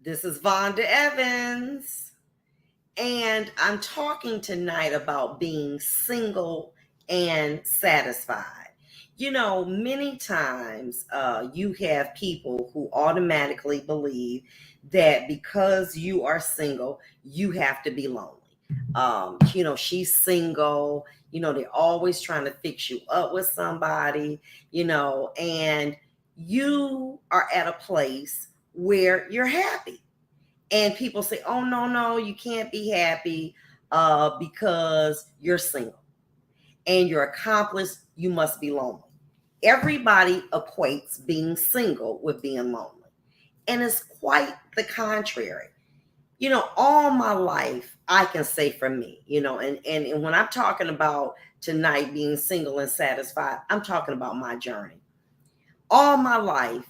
This is Vonda Evans, and I'm talking tonight about being single and satisfied. Many times you have people who automatically believe that because you are single, you have to be lonely. She's single, they're always trying to fix you up with somebody, and you are at a place where you're happy. And people say, oh, no, no, you can't be happy because you're single and you're accomplished. You must be lonely. Everybody equates being single with being lonely. And it's quite the contrary. All my life, I can say for me, and when I'm talking about tonight being single and satisfied, I'm talking about my journey. All my life,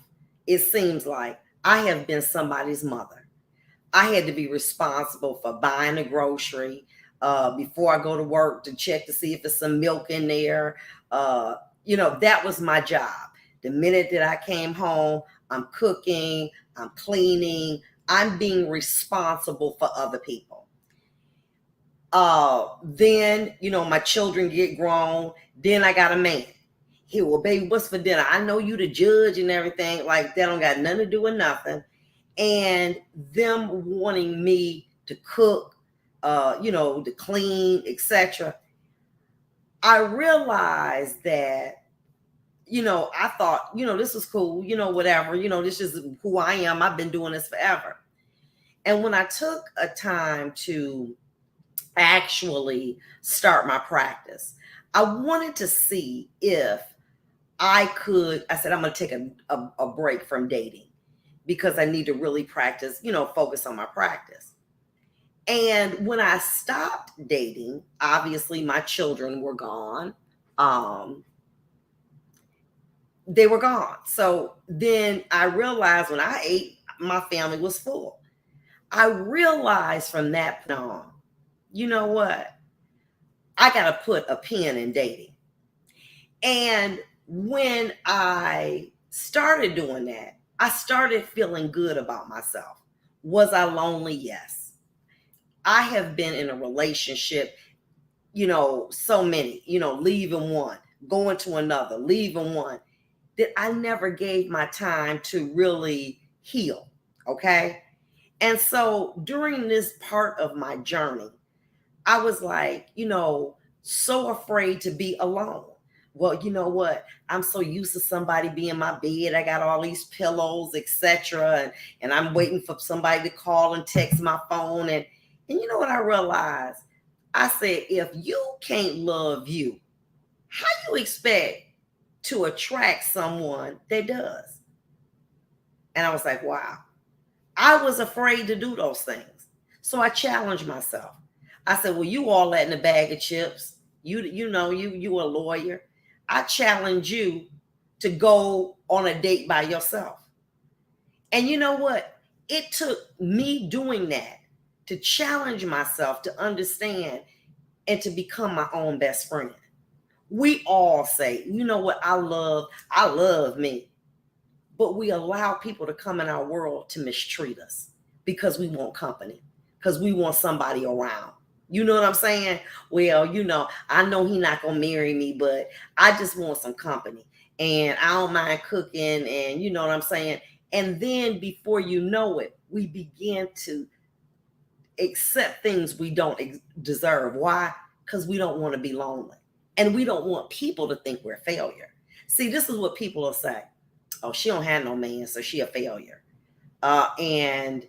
it seems like I have been somebody's mother. I had to be responsible for buying the grocery before I go to work to check to see if there's some milk in there. That was my job. The minute that I came home, I'm cooking, I'm cleaning, I'm being responsible for other people. Then, my children get grown. Then I got a man. Here, well, baby, what's for dinner? I know you the judge and everything. Like, that don't got nothing to do with nothing. And them wanting me to cook, to clean, etc. I realized that, I thought, this was cool, whatever, this is who I am. I've been doing this forever. And when I took a time to actually start my practice, I wanted to see if I said, I'm going to take a break from dating because I need to really practice, focus on my practice. And when I stopped dating, obviously my children were gone. They were gone. So then I realized when I ate, my family was full. I realized from that point on, you know what? I got to put a pin in dating. And when I started doing that, I started feeling good about myself. Was I lonely? Yes. I have been in a relationship, so many, leaving one, going to another, leaving one, that I never gave my time to really heal. Okay. And so during this part of my journey, I was like, so afraid to be alone. Well, you know what? I'm so used to somebody being in my bed. I got all these pillows, etc. And I'm waiting for somebody to call and text my phone. And you know what I realized? I said, if you can't love you, how you expect to attract someone that does? And I was like, wow. I was afraid to do those things. So I challenged myself. I said, well, you all that in a bag of chips. You a lawyer. I challenge you to go on a date by yourself. And you know what? It took me doing that to challenge myself to understand and to become my own best friend. We all say, you know what? I love me. But we allow people to come in our world to mistreat us because we want company, because we want somebody around. You know what I'm saying? Well, I know he's not going to marry me, but I just want some company. And I don't mind cooking, and you know what I'm saying? And then before you know it, we begin to accept things we don't deserve. Why? Because we don't want to be lonely. And we don't want people to think we're a failure. See, this is what people will say. Oh, she don't have no man, so she a failure. And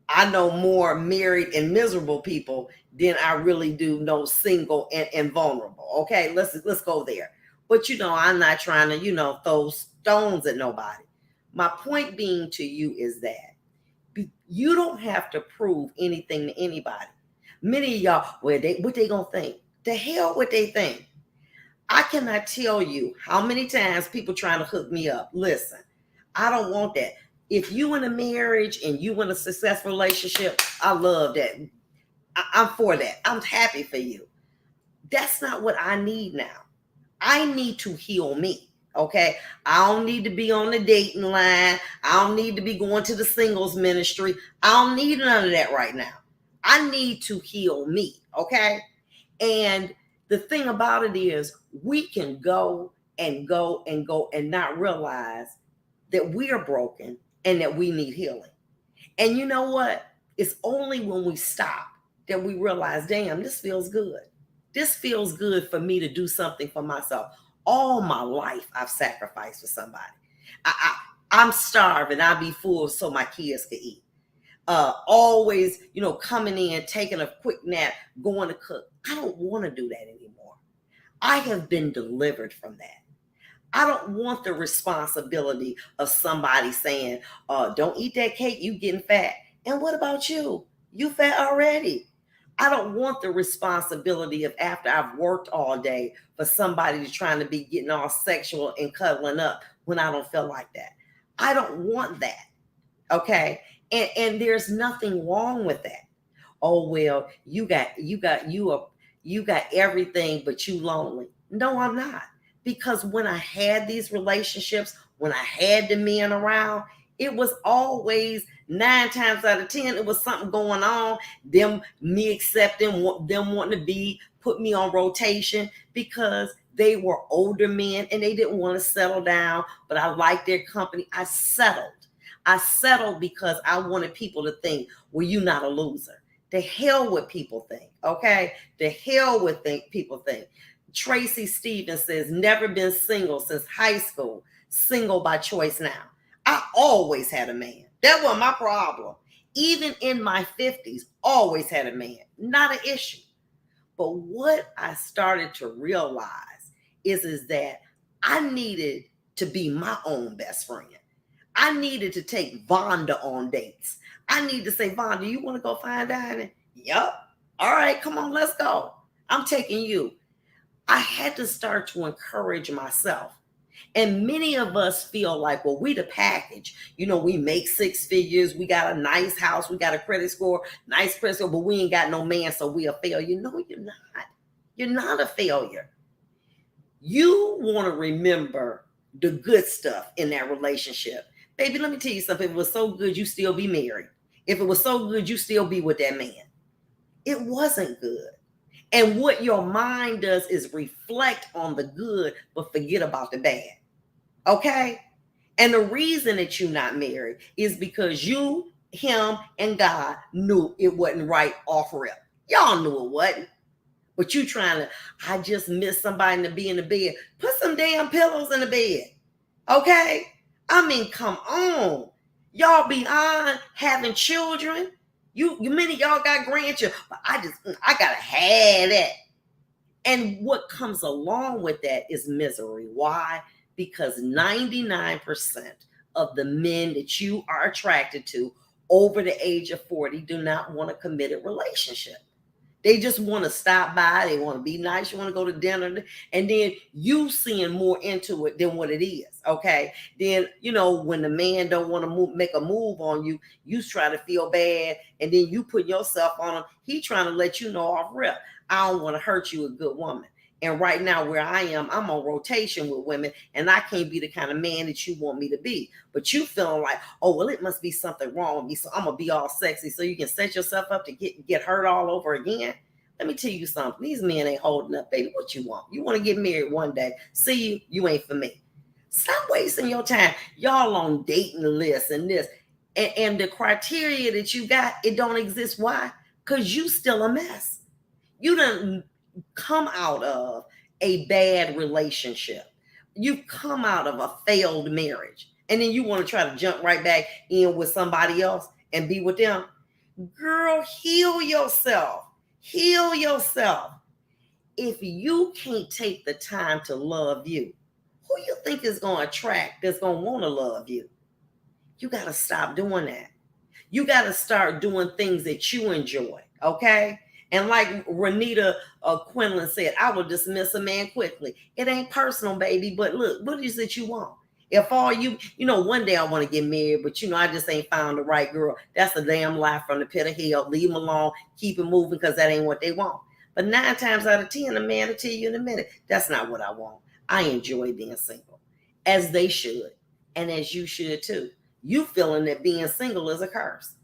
I know more married and miserable people than I really do know single and vulnerable. Okay, let's go there. But I'm not trying to, throw stones at nobody. My point being to you is that you don't have to prove anything to anybody. Many of y'all, what they gonna think? The hell what they think. I cannot tell you how many times people trying to hook me up. Listen, I don't want that. If you in a marriage and you in a successful relationship, I love that. I'm for that. I'm happy for you. That's not what I need now. I need to heal me. Okay. I don't need to be on the dating line. I don't need to be going to the singles ministry. I don't need none of that right now. I need to heal me. Okay. And the thing about it is, we can go and go and go and not realize that we are broken and that we need healing. And you know what? It's only when we stop that we realize, damn, this feels good. This feels good for me to do something for myself. All my life, I've sacrificed for somebody. I'm starving. I'll be full so my kids can eat. Always, coming in, taking a quick nap, going to cook. I don't want to do that anymore. I have been delivered from that. I don't want the responsibility of somebody saying, don't eat that cake, you getting fat. And what about you? You fat already. I don't want the responsibility of, after I've worked all day, for somebody to trying to be getting all sexual and cuddling up when I don't feel like that. I don't want that. Okay. And there's nothing wrong with that. Oh, well, you got everything, but you lonely. No, I'm not. Because when I had these relationships, when I had the men around, it was always 9 times out of 10, it was something going on. Me accepting, them wanting to put me on rotation, because they were older men and they didn't want to settle down, but I liked their company. I settled because I wanted people to think, well, you're not a loser. The hell with people think, okay? The hell with people think. Tracy Stevens says, never been single since high school, single by choice now. I always had a man. That wasn't my problem. Even in my 50s, always had a man. Not an issue. But what I started to realize is that I needed to be my own best friend. I needed to take Vonda on dates. I need to say, Vonda, you want to go fine dining? Yup. All right, come on, let's go. I'm taking you. I had to start to encourage myself. And many of us feel like, well, we the package. We make 6 figures. We got a nice house. We got a nice credit score, but we ain't got no man, so we a failure. No, you're not. You're not a failure. You want to remember the good stuff in that relationship. Baby, let me tell you something. If it was so good, you still be married. If it was so good, you still be with that man. It wasn't good. And what your mind does is reflect on the good, but forget about the bad. Okay? And the reason that you're not married is because you, him, and God knew it wasn't right off rip. Y'all knew it wasn't. But you trying to, I just miss somebody to be in the bed. Put some damn pillows in the bed. Okay? I mean, come on. Y'all beyond having children. Many of y'all got grandchildren, but I gotta have that. And what comes along with that is misery. Why? Because 99% of the men that you are attracted to over the age of 40 do not want a committed relationship. They just want to stop by. They want to be nice. You want to go to dinner. And then you seeing more into it than what it is. Okay. Then, when the man don't want to make a move on you, you try to feel bad. And then you put yourself on him. He trying to let you know off rip, I don't want to hurt you, a good woman. And right now where I am, I'm on rotation with women, and I can't be the kind of man that you want me to be. But you feeling like, oh, well, it must be something wrong with me, so I'm going to be all sexy so you can set yourself up to get hurt all over again. Let me tell you something. These men ain't holding up, baby. What you want? You want to get married one day. See you ain't for me. Stop wasting your time. Y'all on dating lists and this. And the criteria that you got, it don't exist. Why? Because you still a mess. You done come out of a bad relationship. You've come out of a failed marriage. And then you want to try to jump right back in with somebody else and be with them. Girl, heal yourself. Heal yourself. If you can't take the time to love you, who you think is going to attract that's going to want to love you? You got to stop doing that. You got to start doing things that you enjoy. Okay? And like Renita Quinlan said, I will dismiss a man quickly. It ain't personal, baby, but look, what is it you want? If all one day I want to get married, but I just ain't found the right girl. That's a damn lie from the pit of hell. Leave them alone, keep it moving, because that ain't what they want. But 9 times out of 10, a man will tell you in a minute, that's not what I want. I enjoy being single. as they should, and as you should too. You feeling that being single is a curse.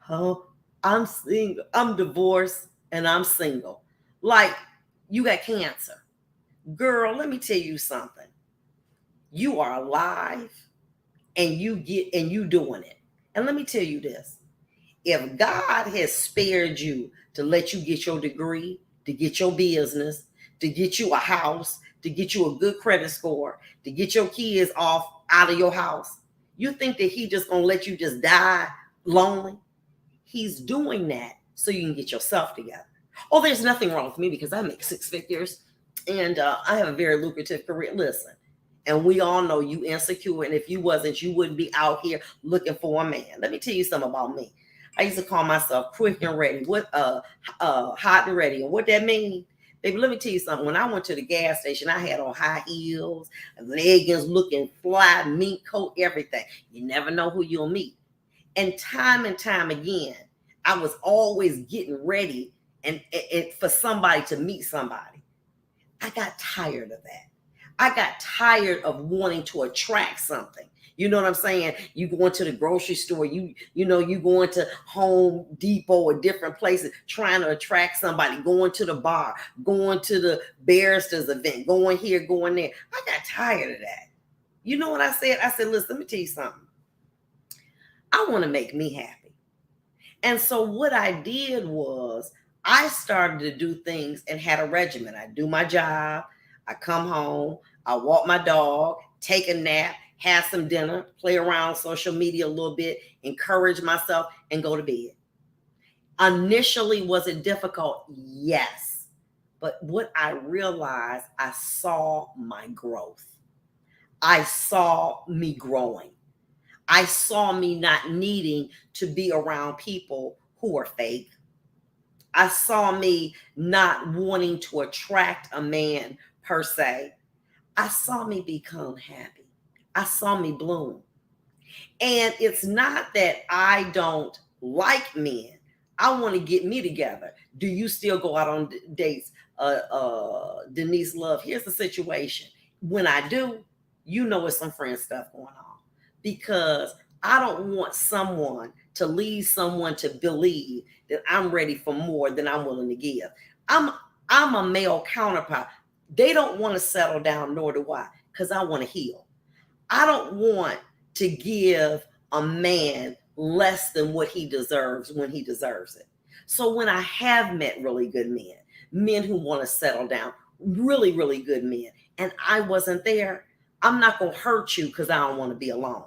Oh, I'm single, I'm divorced, and I'm single. Like you got cancer. Girl, let me tell you something. You are alive and you doing it. And let me tell you this. If God has spared you to let you get your degree, to get your business, to get you a house, to get you a good credit score, to get your kids off out of your house, you think that he just gonna let you just die lonely? He's doing that so you can get yourself together. Oh, there's nothing wrong with me because I make six figures and I have a very lucrative career. Listen, and we all know you insecure, and if you wasn't, you wouldn't be out here looking for a man. Let me tell you something about me. I used to call myself quick and ready. What hot and ready, and what that means? Baby, let me tell you something. When I went to the gas station, I had on high heels, leggings, looking fly, mink coat, everything. You never know who you'll meet. And time again, I was always getting ready and for somebody to meet somebody. I got tired of that. I got tired of wanting to attract something. You know what I'm saying? You going to the grocery store, you going to Home Depot or different places trying to attract somebody, going to the bar, going to the barristers event, going here, going there. I got tired of that. You know what I said? I said, listen, let me tell you something. I want to make me happy. And so what I did was I started to do things and had a regimen. I do my job, I come home, I walk my dog, take a nap, have some dinner, play around social media a little bit, encourage myself, and go to bed. Initially, was it difficult? Yes. But what I realized, I saw my growth. I saw me growing. I saw me not needing to be around people who are fake. I saw me not wanting to attract a man per se. I saw me become happy. I saw me bloom. And it's not that I don't like men. I want to get me together. Do you still go out on dates? Denise Love, here's the situation. When I do, you know it's some friend stuff going on. Because I don't want someone to lead someone to believe that I'm ready for more than I'm willing to give. I'm a male counterpart. They don't want to settle down, nor do I, because I want to heal. I don't want to give a man less than what he deserves when he deserves it. So when I have met really good men who want to settle down, really, really good men, and I wasn't there, I'm not going to hurt you because I don't want to be alone.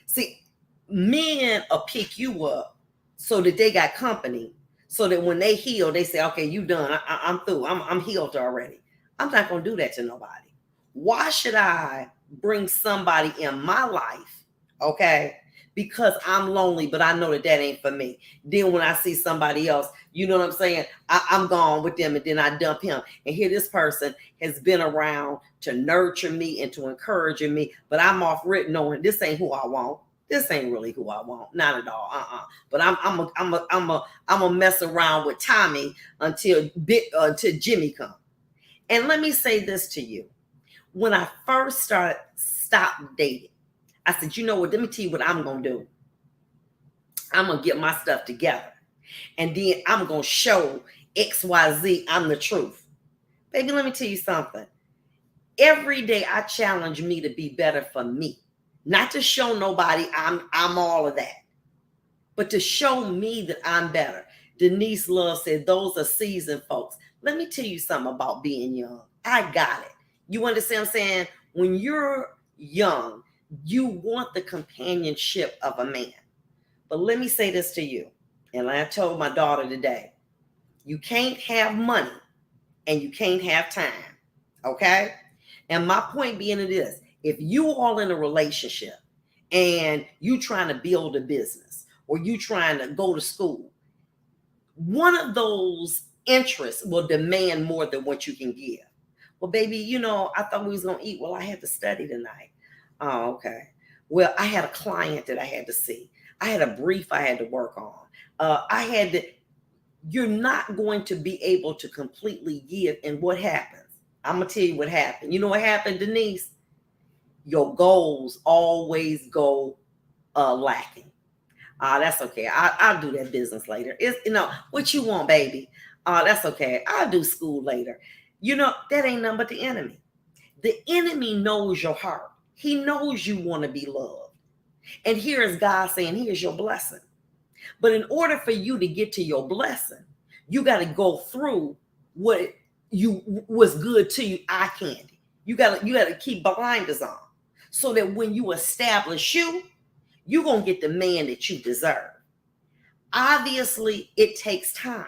See, men will pick you up so that they got company, so that when they heal, they say, okay, you done. I'm through. I'm healed already. I'm not going to do that to nobody. Why should I bring somebody in my life, okay, because I'm lonely, but I know that ain't for me? Then when I see somebody else, you know what I'm saying? I'm gone with them, and then I dump him. And here this person has been around to nurture me and to encourage me, but I'm off rip knowing this ain't who I want. This ain't really who I want, not at all. But I'm a mess around with Tommy until Jimmy comes. And let me say this to you. When I first stopped dating, I said, you know what? Let me tell you what I'm going to do. I'm going to get my stuff together. And then I'm going to show XYZ I'm the truth. Baby, let me tell you something. Every day I challenge me to be better for me. Not to show nobody I'm all of that. But to show me that I'm better. Denise Love said, those are seasoned folks. Let me tell you something about being young. I got it. You understand what I'm saying? When you're young, you want the companionship of a man. But let me say this to you, and I told my daughter today, you can't have money and you can't have time, okay? And my point being it is, if you all in a relationship and you trying to build a business or you trying to go to school, one of those interests will demand more than what you can give. Well, baby, I thought we was going to eat. Well, I had to study tonight. Oh, okay. Well, I had a client that I had to see. I had a brief I had to work on. You're not going to be able to completely give. And what happens? I'm going to tell you what happened. You know what happened, Denise? your goals always go lacking. That's okay. I'll do that business later. It's, what you want, baby. That's okay. I'll do school later. That ain't nothing but the enemy. The enemy knows your heart. He knows you want to be loved. And here is God saying, here's your blessing. But in order for you to get to your blessing, you got to go through what was good to you, eye candy. You got to keep blinders on, so that when you establish you're going to get the man that you deserve. Obviously, it takes time.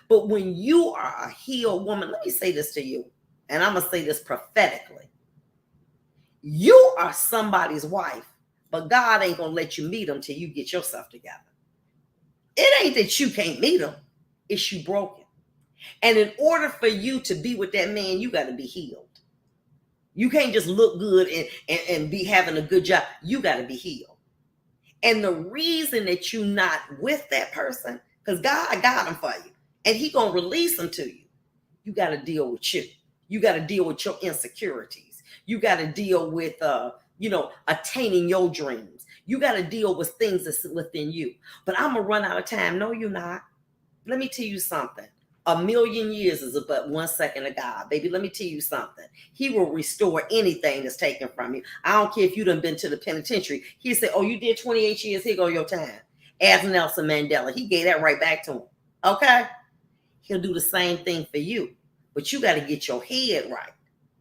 But when you are a healed woman, let me say this to you, and I'm going to say this prophetically. You are somebody's wife, but God ain't going to let you meet them till you get yourself together. It ain't that you can't meet them. It's you broken. And in order for you to be with that man, you got to be healed. You can't just look good and be having a good job. You got to be healed. And the reason that you're not with that person, because God got them for you, and he going to release them to you, you got to deal with you. You got to deal with your insecurities. You got to deal with, attaining your dreams. You got to deal with things that's within you. But I'm going to run out of time. No, you're not. Let me tell you something. 1,000,000 years is but 1 second of God. Baby, let me tell you something. He will restore anything that's taken from you. I don't care if you done been to the penitentiary. He said, oh, you did 28 years. Here go your time. As Nelson Mandela. He gave that right back to him. Okay? He'll do the same thing for you. But you got to get your head right.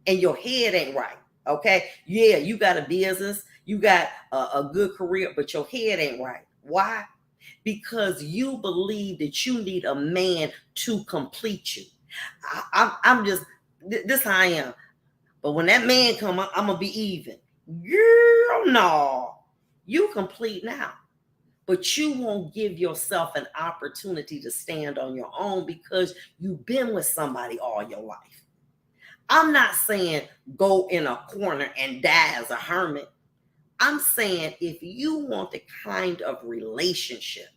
And your head ain't right. Okay? Yeah, you got a business. You got a good career, but your head ain't right. Why? Because you believe that you need a man to complete you. I'm just, this how I am. But when that man come, I'm going to be even. Girl, no. You complete now. But you won't give yourself an opportunity to stand on your own because you've been with somebody all your life. I'm not saying go in a corner and die as a hermit. I'm saying if you want the kind of relationship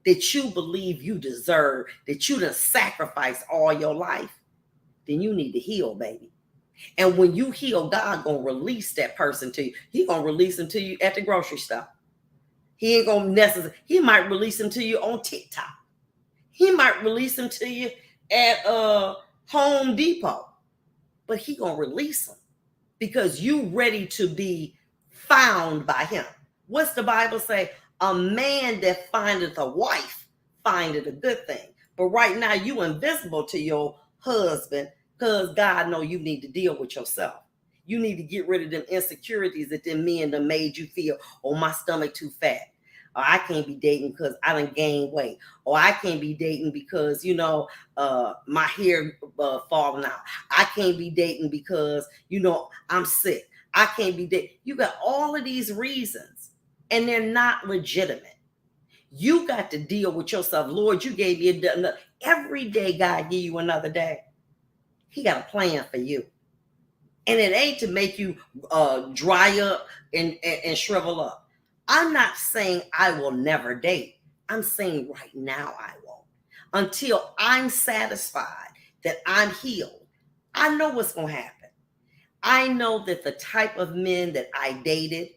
that you believe you deserve, that you done sacrificed all your life, then you need to heal, baby. And when you heal, God gonna release that person to you. He gonna release them to you at the grocery store. He ain't gonna necessarily, he might release them to you on TikTok. He might release them to you at Home Depot. But he gonna release them because you ready to be found by him. What's the Bible say? A man that findeth a wife findeth a good thing. But right now you invisible to your husband because God know you need to deal with yourself. You need to get rid of them insecurities that them men done made you feel, oh, my stomach too fat. Or I can't be dating because I done gained weight. Or I can't be dating because, my hair falling out. I can't be dating because, I'm sick. I can't be dating. You got all of these reasons, and they're not legitimate. You got to deal with yourself. Lord, you gave me every day. God give you another day. He got a plan for you. And it ain't to make you dry up and shrivel up. I'm not saying I will never date. I'm saying right now I won't. Until I'm satisfied that I'm healed. I know what's going to happen. I know that the type of men that I dated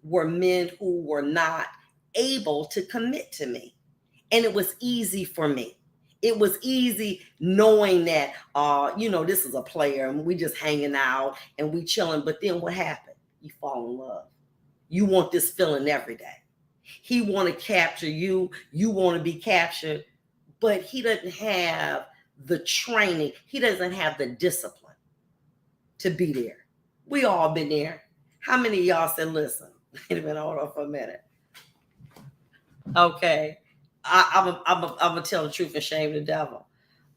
were men who were not able to commit to me. And it was easy for me. It was easy knowing that, this is a player and we just hanging out and we chilling. But then what happened? You fall in love. You want this feeling every day. He want to capture you. You want to be captured. But he doesn't have the training. He doesn't have the discipline to be there. We all been there. How many of y'all said, listen, wait a minute, hold on for a minute. Okay. I'm going to tell the truth and shame the devil.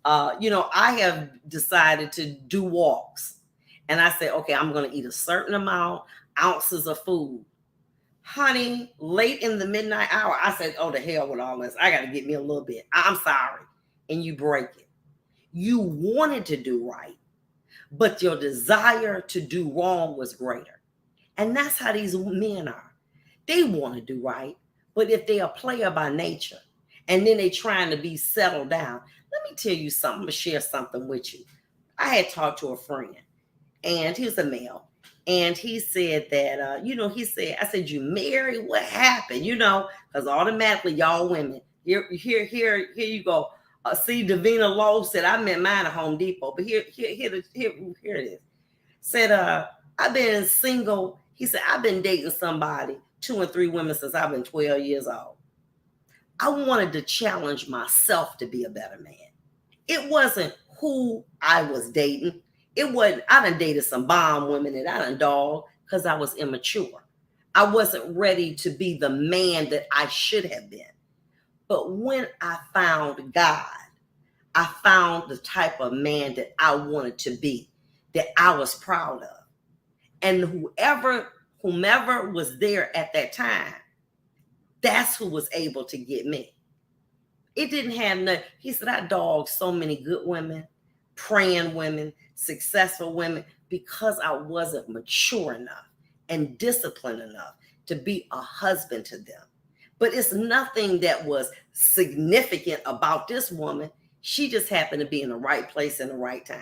I have decided to do walks. And I said, okay, I'm going to eat a certain amount, ounces of food. Honey, late in the midnight hour, I said, oh, the hell with all this. I got to get me a little bit. I'm sorry. And you break it. You wanted to do right, but your desire to do wrong was greater. And that's how these men are. They want to do right, but if they're a player by nature, and then they trying to be settled down, let me tell you something. I'm going to share something with you. I had talked to a friend, and he was a male, And he said that, he said, I said, you married? What happened? Because automatically y'all women, here you go. See, Davina Lowe said, I met mine at Home Depot, but here it is. Said, I've been single. He said, I've been dating somebody, 2 and 3 women since I've been 12 years old. I wanted to challenge myself to be a better man. It wasn't who I was dating. It wasn't, I done dated some bomb women and I done dog because I was immature. I wasn't ready to be the man that I should have been. But when I found God, I found the type of man that I wanted to be, that I was proud of. And whomever was there at that time, that's who was able to get me. It didn't have nothing. He said, I dogged so many good women, praying women, successful women, because I wasn't mature enough and disciplined enough to be a husband to them. But it's nothing that was significant about this woman. She just happened to be in the right place in the right time.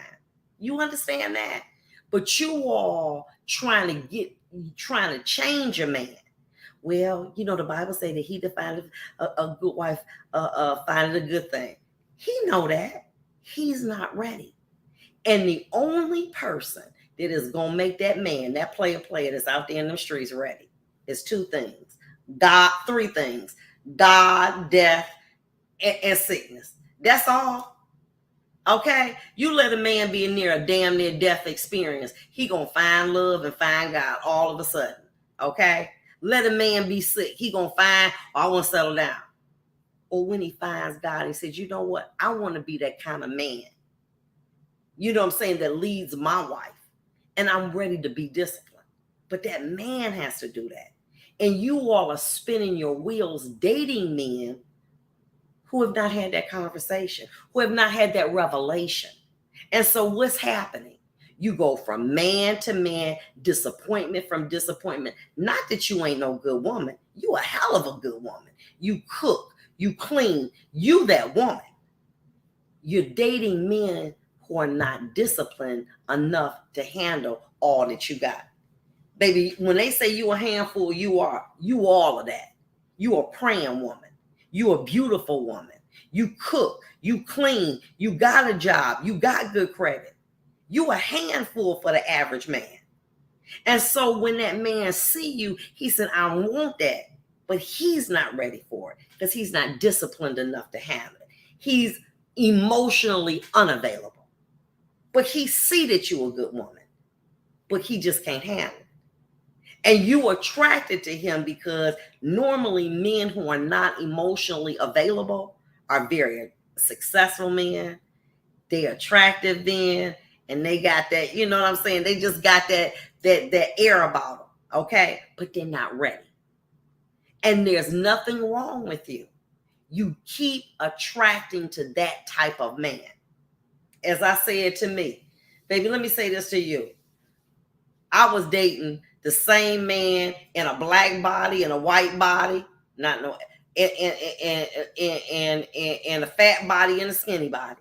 You understand that? But you all trying to change a man. Well, the Bible say that he defined a good wife, finding a good thing. He know that. He's not ready. And the only person that is going to make that man, that player that's out there in the streets ready, is 2 things. Three things. God, death, and sickness. That's all. Okay? You let a man be near a damn near death experience, he going to find love and find God all of a sudden. Okay? Let a man be sick. He going to find, I want to settle down. Or when he finds God, he says, you know what? I want to be that kind of man. You know what I'm saying? That leads my wife. And I'm ready to be disciplined. But that man has to do that. And you all are spinning your wheels dating men who have not had that conversation, who have not had that revelation. And so what's happening? You go from man to man, disappointment from disappointment. Not that you ain't no good woman. You a hell of a good woman. You cook, you clean, you that woman. You're dating men who are not disciplined enough to handle all that you got. Baby, when they say you a handful, you all of that. You a praying woman. You a beautiful woman. You cook, you clean, you got a job, you got good credit. You a handful for the average man. And so when that man see you, he said, I want that. But he's not ready for it because he's not disciplined enough to handle it. He's emotionally unavailable. But he see that you're a good woman. But he just can't handle it. And you attracted to him because normally men who are not emotionally available are very successful men. They're attractive men. And they got that, you know what I'm saying? They just got that air about them, okay? But they're not ready. And there's nothing wrong with you. You keep attracting to that type of man. As I said to me, baby, let me say this to you. I was dating the same man in a black body and a white body, and a fat body and a skinny body.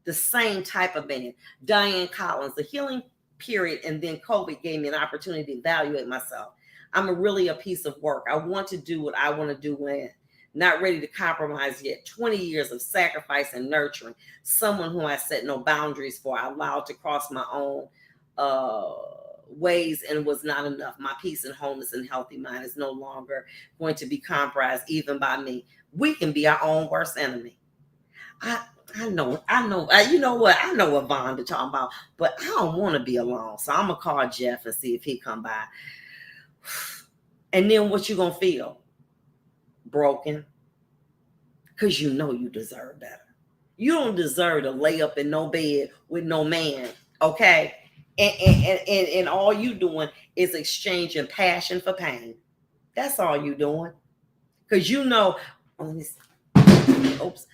The same type of man. Diane Collins, the healing period, and then COVID gave me an opportunity to evaluate myself. I'm really a piece of work. I want to do what I want to do when not ready to compromise yet. 20 years of sacrifice and nurturing. Someone who I set no boundaries for. I allowed to cross my own ways and was not enough. My peace and wholeness and healthy mind is no longer going to be compromised even by me. We can be our own worst enemy. I know. You know what? I know what Vonda talking about, but I don't want to be alone. So I'm going to call Jeff and see if he come by. And then what you going to feel? Broken. Because you know you deserve better. You don't deserve to lay up in no bed with no man, okay? And all you doing is exchanging passion for pain. That's all you doing. Because you know, oops.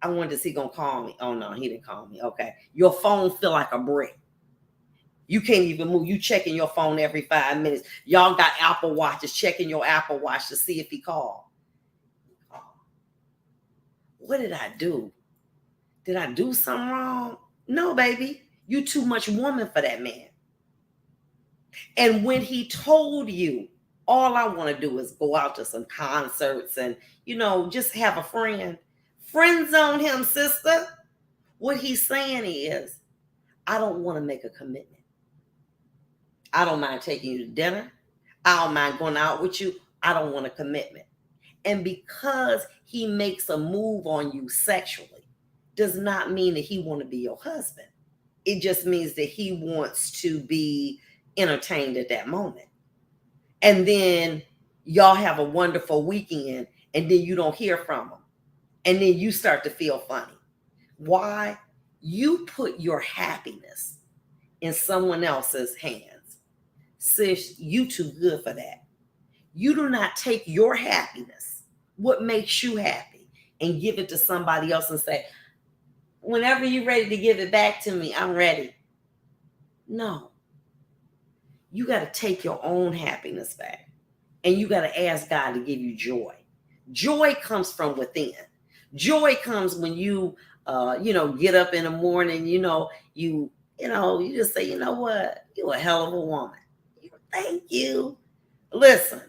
I wonder if he gonna call me. Oh no, he didn't call me. Okay. Your phone feel like a brick. You can't even move. You checking your phone every 5 minutes. Y'all got Apple Watches, checking your Apple Watch to see if he called. What did I do? Did I do something wrong? No, baby. You too much woman for that man. And when he told you, all I want to do is go out to some concerts and, just have a friend zone him, sister. What he's saying is, I don't want to make a commitment. I don't mind taking you to dinner. I don't mind going out with you. I don't want a commitment. And because he makes a move on you sexually, does not mean that he want to be your husband. It just means that he wants to be entertained at that moment. And then y'all have a wonderful weekend, and then you don't hear from him. And then you start to feel funny. Why? You put your happiness in someone else's hands. Sis, you too good for that. You do not take your happiness, what makes you happy, and give it to somebody else and say, whenever you're ready to give it back to me, I'm ready. No. You got to take your own happiness back. And you got to ask God to give you joy. Joy comes from within. Joy comes when you, get up in the morning, you just say, you know what? You're a hell of a woman. Thank you. Listen,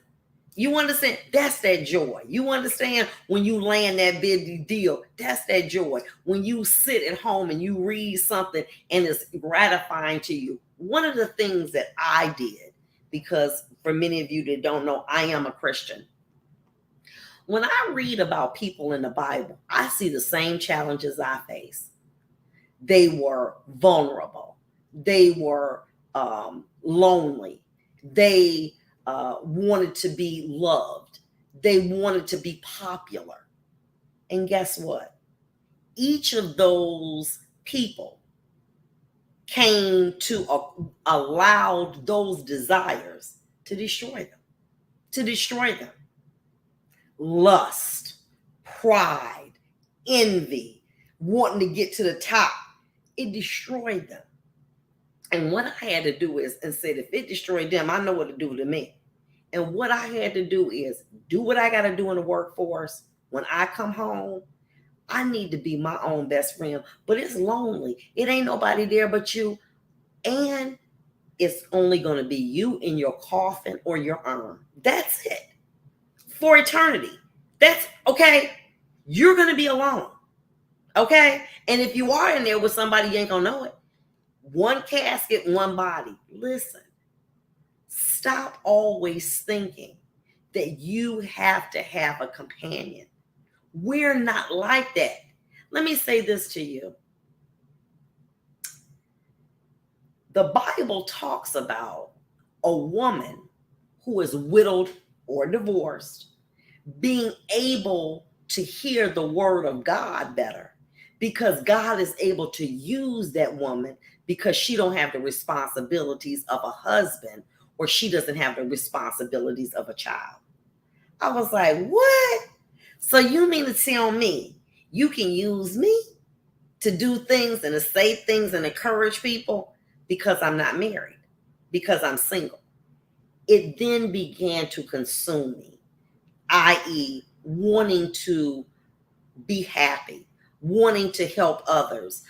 you understand? That's that joy. You understand when you land that big deal? That's that joy. When you sit at home and you read something and it's gratifying to you. One of the things that I did, because for many of you that don't know, I am a Christian. When I read about people in the Bible, I see the same challenges I face. They were vulnerable. They were lonely. They wanted to be loved. They wanted to be popular. And guess what? Each of those people came to allow those desires to destroy them. Lust, pride, envy, wanting to get to the top. It destroyed them. And what I had to do is, and said, if it destroyed them, I know what to do to me. And what I had to do is do what I got to do in the workforce. When I come home, I need to be my own best friend. But it's lonely. It ain't nobody there but you. And it's only going to be you in your coffin or your urn. That's it. For eternity. That's okay. You're going to be alone. Okay? And if you are in there with somebody, you ain't going to know it. One casket, one body. Listen, stop always thinking that you have to have a companion. We're not like that. Let me say this to you. The Bible talks about a woman who is widowed or divorced being able to hear the word of God better, because God is able to use that woman because she don't have the responsibilities of a husband, or she doesn't have the responsibilities of a child. I was like, what? So you mean to tell me you can use me to do things and to say things and encourage people because I'm not married, because I'm single? It then began to consume me, i.e., wanting to be happy, wanting to help others,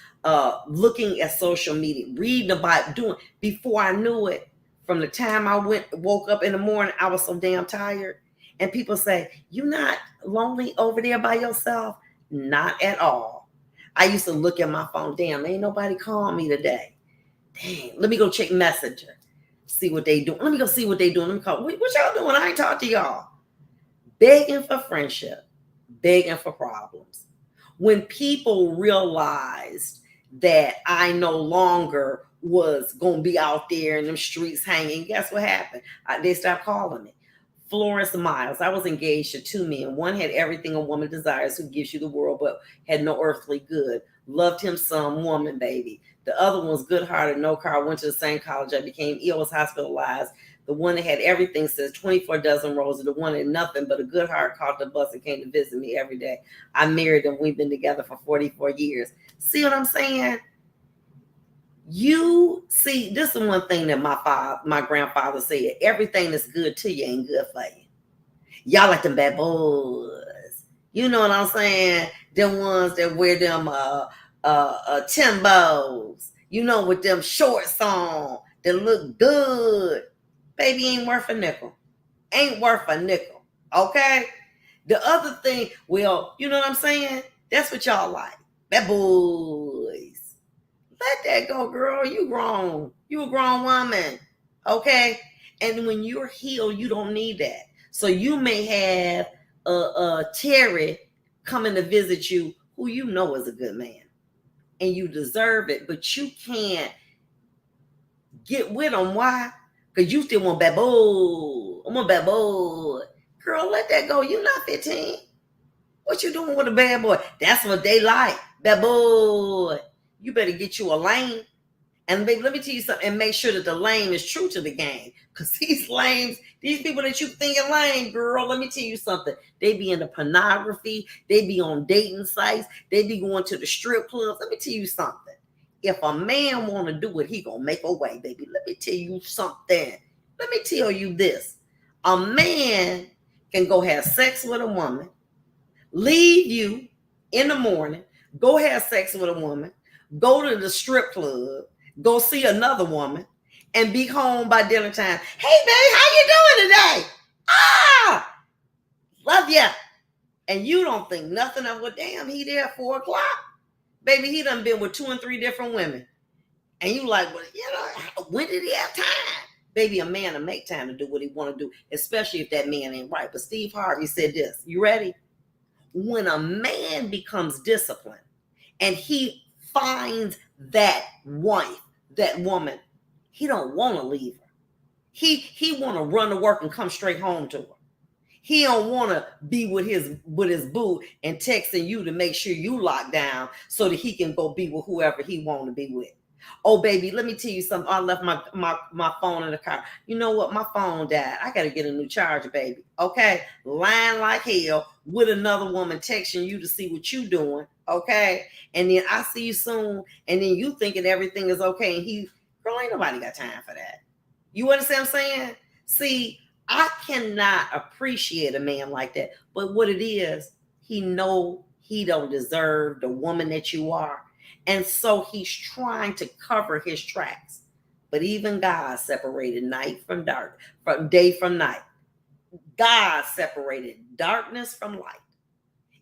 looking at social media, reading the Bible, doing. Before I knew it, from the time I woke up in the morning, I was so damn tired. And people say, "You not lonely over there by yourself?" Not at all. I used to look at my phone. Damn, ain't nobody calling me today. Dang, let me go check Messenger, see what they doing. Let me go see what they doing. Let me call. What y'all doing? I ain't talked to y'all. Begging for friendship, begging for problems. When people realized that I no longer was going to be out there in them streets hanging, guess what happened? They stopped calling me. Florence Miles. I was engaged to two men. One had everything a woman desires, who gives you the world, but had no earthly good. Loved him some, woman, baby. The other one was good-hearted, no car, went to the same college. I became ill, was hospitalized. The one that had everything says 24 dozen roses. The one that had nothing but a good heart caught the bus and came to visit me every day. I married him. We've been together for 44 years. See what I'm saying? You see, this is one thing that my grandfather said: everything that's good to you ain't good for you. Y'all like them bad boys. You know what I'm saying? Them ones that wear them Timbos, with them shorts on. that look good, baby, ain't worth a nickel. Ain't worth a nickel. Okay? The other thing, well, you know what I'm saying? That's what y'all like. Bad boys. Let that go, girl. You grown. You a grown woman. Okay? And when you're healed, you don't need that. So you may have Terry coming to visit you who you know is a good man. And you deserve it, but you can't get with him. Why? Because you still want bad boy. I want bad boy. Girl, let that go. You're not 15. What you doing with a bad boy? That's what they like. Bad boy. You better get you a lane. And baby, let me tell you something, and make sure that the lane is true to the game. Because these lanes, these people that you think are lame, girl, let me tell you something. They be into pornography. They be on dating sites. They be going to the strip clubs. Let me tell you something. If a man want to do it, he gonna make a way, baby. Let me tell you something. Let me tell you this. A man can go have sex with a woman, leave you in the morning, go have sex with a woman, go to the strip club, go see another woman, and be home by dinner time. Hey, babe, how you doing today? Ah, love ya. And you don't think nothing of, well, damn, he there at 4 o'clock. Baby, he done been with 2 and 3 different women. And you like, well, you know, when did he have time? Baby, a man will make time to do what he want to do, especially if that man ain't right. But Steve Harvey said this. You ready? When a man becomes disciplined and he finds that wife, that woman, he don't want to leave her. He want to run to work and come straight home to her. He don't want to be with his boo and texting you to make sure you lock down so that he can go be with whoever he want to be with. Oh, baby, let me tell you something. I left my phone in the car. You know what? My phone died. I got to get a new charger, baby. Okay? Lying like hell with another woman texting you to see what you doing. Okay? And then I see you soon. And then you thinking everything is okay. And girl, ain't nobody got time for that. You understand what I'm saying? See, I cannot appreciate a man like that. But what it is, he know he don't deserve the woman that you are. And so he's trying to cover his tracks. But even God separated night from dark, from day from night. God separated darkness from light.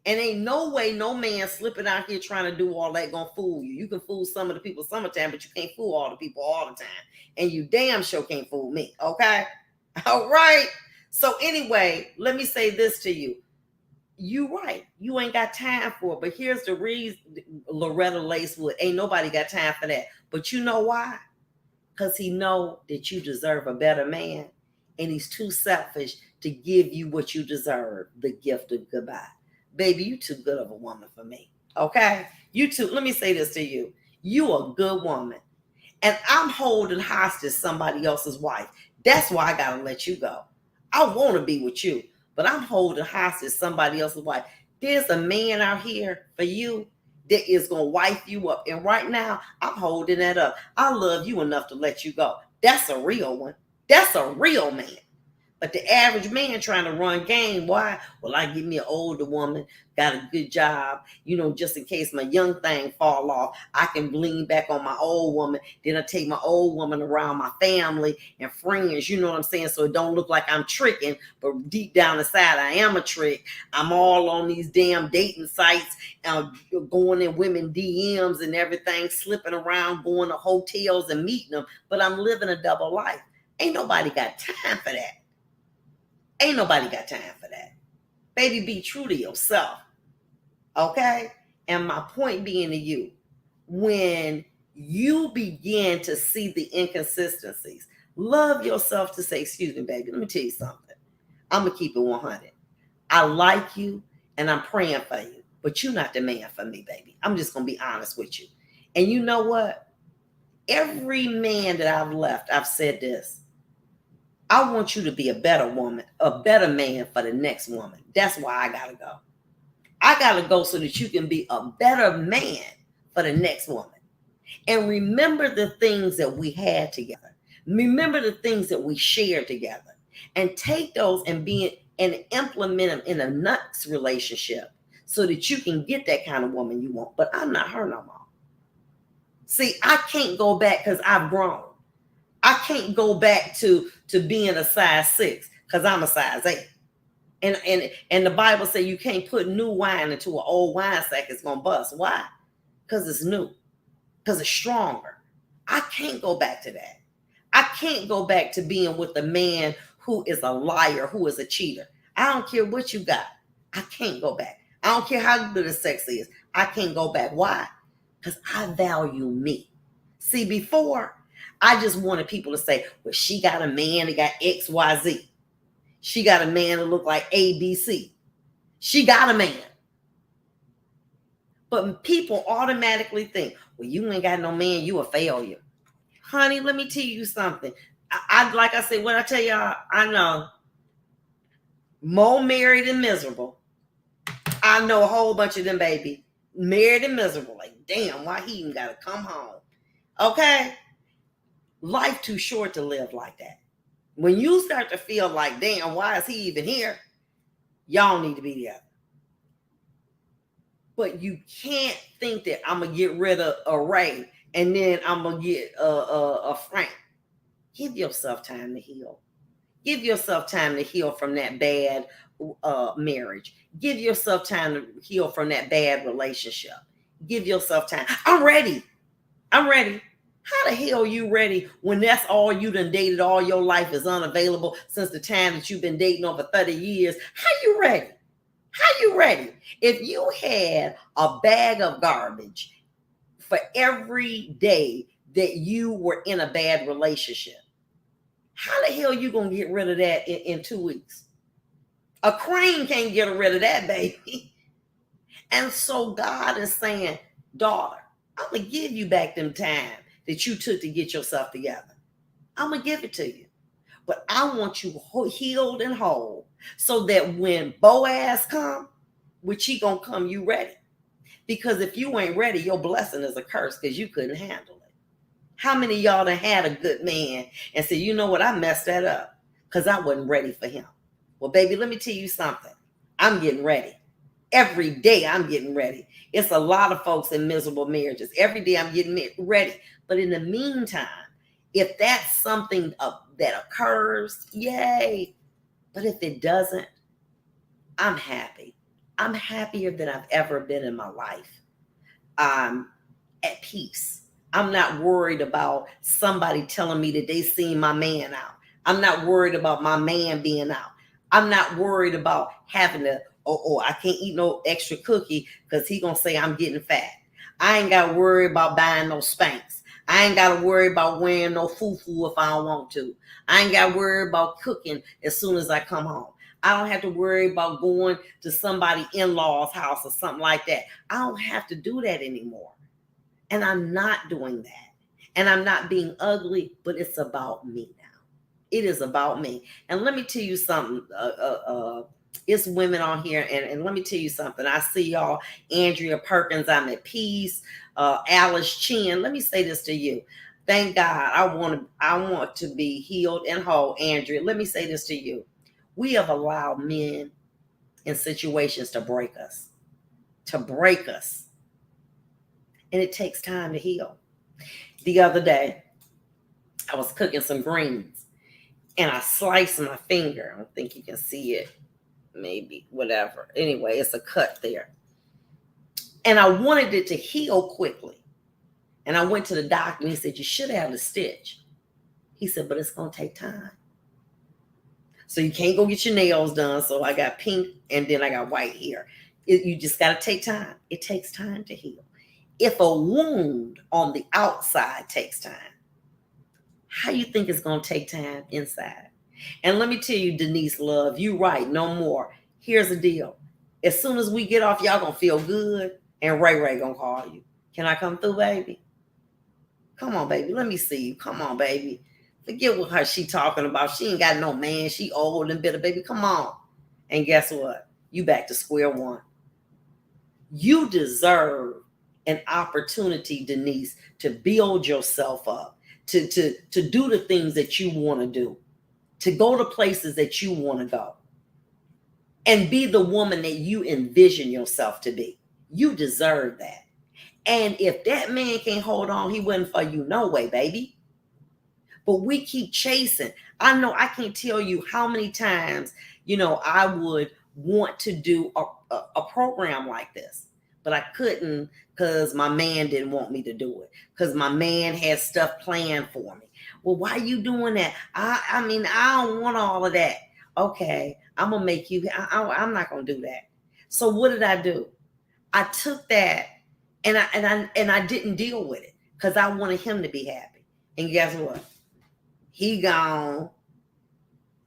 And ain't no way no man slipping out here trying to do all that gonna fool you. You can fool some of the people summertime, but you can't fool all the people all the time. And you damn sure can't fool me, okay? All right. So anyway, let me say this to you. You right. You ain't got time for it. But here's the reason, Loretta Lacewood, ain't nobody got time for that. But you know why? Because he know that you deserve a better man. And he's too selfish to give you what you deserve, the gift of goodbye. Baby, you too good of a woman for me. Okay? You too. Let me say this to you. You a good woman. And I'm holding hostage somebody else's wife. That's why I got to let you go. I want to be with you. But I'm holding hostage somebody else's wife. There's a man out here for you that is going to wife you up. And right now, I'm holding that up. I love you enough to let you go. That's a real one. That's a real man. But the average man trying to run game, why? Well, I give me an older woman, got a good job, just in case my young thing fall off, I can lean back on my old woman. Then I take my old woman around my family and friends, you know what I'm saying? So it don't look like I'm tricking, but deep down inside, I am a trick. I'm all on these damn dating sites, going in women DMs and everything, slipping around, going to hotels and meeting them, but I'm living a double life. Ain't nobody got time for that. Ain't nobody got time for that. Baby, be true to yourself. Okay? And my point being to you, when you begin to see the inconsistencies, love yourself to say, excuse me, baby, let me tell you something. I'm going to keep it 100. I like you and I'm praying for you, but you're not the man for me, baby. I'm just going to be honest with you. And you know what? Every man that I've left, I've said this. I want you to be a better woman, a better man for the next woman. That's why I got to go. I got to go so that you can be a better man for the next woman. And remember the things that we had together. Remember the things that we shared together. And take those and implement them in the next relationship so that you can get that kind of woman you want. But I'm not her no more. See, I can't go back because I've grown. I can't go back to being a size 6 because I'm a size 8. And the Bible says you can't put new wine into an old wine sack. It's gonna bust. Why? Because it's new. Because it's stronger. I can't go back to that. I can't go back to being with a man who is a liar, who is a cheater. I don't care what you got. I can't go back. I don't care how good the sex is. I can't go back. Why? Because I value me. See, before, I just wanted people to say, well, she got a man that got XYZ. She got a man that look like ABC. She got a man. But people automatically think, well, you ain't got no man, you a failure. Honey, let me tell you something. I like I said, when I tell y'all, I know more married and miserable. I know a whole bunch of them, baby. Married and miserable. Like, damn, why he even got to come home? Okay? Life too short to live like that. When you start to feel like, damn, why is he even here? Y'all need to be together. But you can't think that I'm going to get rid of a Ray and then I'm going to get a Frank. Give yourself time to heal. Give yourself time to heal from that bad marriage. Give yourself time to heal from that bad relationship. Give yourself time. I'm ready. I'm ready. How the hell are you ready when that's all you done dated all your life is unavailable since the time that you've been dating over 30 years? How you ready? How you ready? If you had a bag of garbage for every day that you were in a bad relationship, how the hell you going to get rid of that in 2 weeks? A crane can't get rid of that, baby. And so God is saying, daughter, I'm going to give you back them time that you took to get yourself together. I'm going to give it to you. But I want you healed and whole so that when Boaz come, which he going to come, you ready. Because if you ain't ready, your blessing is a curse because you couldn't handle it. How many of y'all done had a good man and said, you know what, I messed that up because I wasn't ready for him. Well, baby, let me tell you something. I'm getting ready. Every day I'm getting ready. It's a lot of folks in miserable marriages. Every day I'm getting ready. But in the meantime, if that's something that occurs, yay. But if it doesn't, I'm happy. I'm happier than I've ever been in my life. I'm at peace. I'm not worried about somebody telling me that they seen my man out. I'm not worried about my man being out. I'm not worried about having to, I can't eat no extra cookie because he going to say I'm getting fat. I ain't got to worry about buying no Spanx. I ain't got to worry about wearing no fufu if I don't want to. I ain't got to worry about cooking as soon as I come home. I don't have to worry about going to somebody in-law's house or something like that. I don't have to do that anymore. And I'm not doing that. And I'm not being ugly, but it's about me now. It is about me. And let me tell you something. It's women on here. And let me tell you something. I see y'all. Andrea Perkins, I'm at peace. Alice Chin. Let me say this to you. Thank God. I want to be healed and whole. Andrea, let me say this to you. We have allowed men in situations to break us. And it takes time to heal. The other day, I was cooking some greens and I sliced my finger. I don't think you can see it. Maybe, whatever. Anyway, it's a cut there. And I wanted it to heal quickly. And I went to the doctor and he said, you should have a stitch. He said, but it's going to take time. So you can't go get your nails done. So I got pink and then I got white here. You just got to take time. It takes time to heal. If a wound on the outside takes time, how you think it's going to take time inside? And let me tell you, Denise Love, you right, no more. Here's the deal. As soon as we get off, y'all going to feel good and Ray going to call you. Can I come through, baby? Come on, baby. Let me see you. Come on, baby. Forget what her she talking about. She ain't got no man. She old and bitter, baby. Come on. And guess what? You back to square one. You deserve an opportunity, Denise, to build yourself up, to do the things that you want to do, to go to places that you want to go, and be the woman that you envision yourself to be. You deserve that. And if that man can't hold on, he wasn't for you no way, baby. But we keep chasing. I know I can't tell you how many times, I would want to do a program like this, but I couldn't because my man didn't want me to do it, because my man had stuff planned for me. Well, why are you doing that? I mean, I don't want all of that. Okay, I'm gonna make you. I'm not gonna do that. So what did I do? I took that and I didn't deal with it because I wanted him to be happy. And guess what? He gone.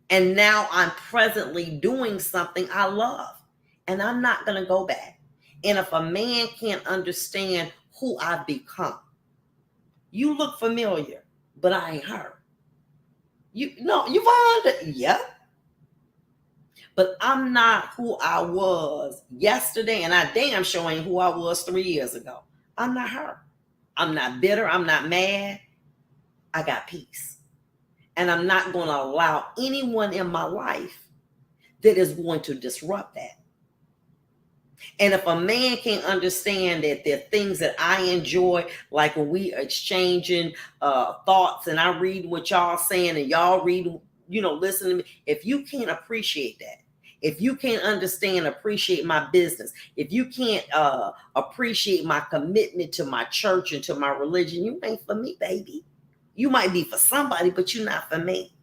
And now I'm presently doing something I love. And I'm not going to go back. And if a man can't understand who I've become, you look familiar, but I ain't her. Yvonne, yeah. But I'm not who I was yesterday, and I damn sure ain't who I was 3 years ago. I'm not her. I'm not bitter. I'm not mad. I got peace. And I'm not going to allow anyone in my life that is going to disrupt that. And if a man can't understand that there are things that I enjoy, like when we are exchanging thoughts and I read what y'all saying and y'all read, listen to me. If you can't appreciate that, if you can't understand, appreciate my business, if you can't appreciate my commitment to my church and to my religion, you ain't for me, baby. You might be for somebody, but you're not for me.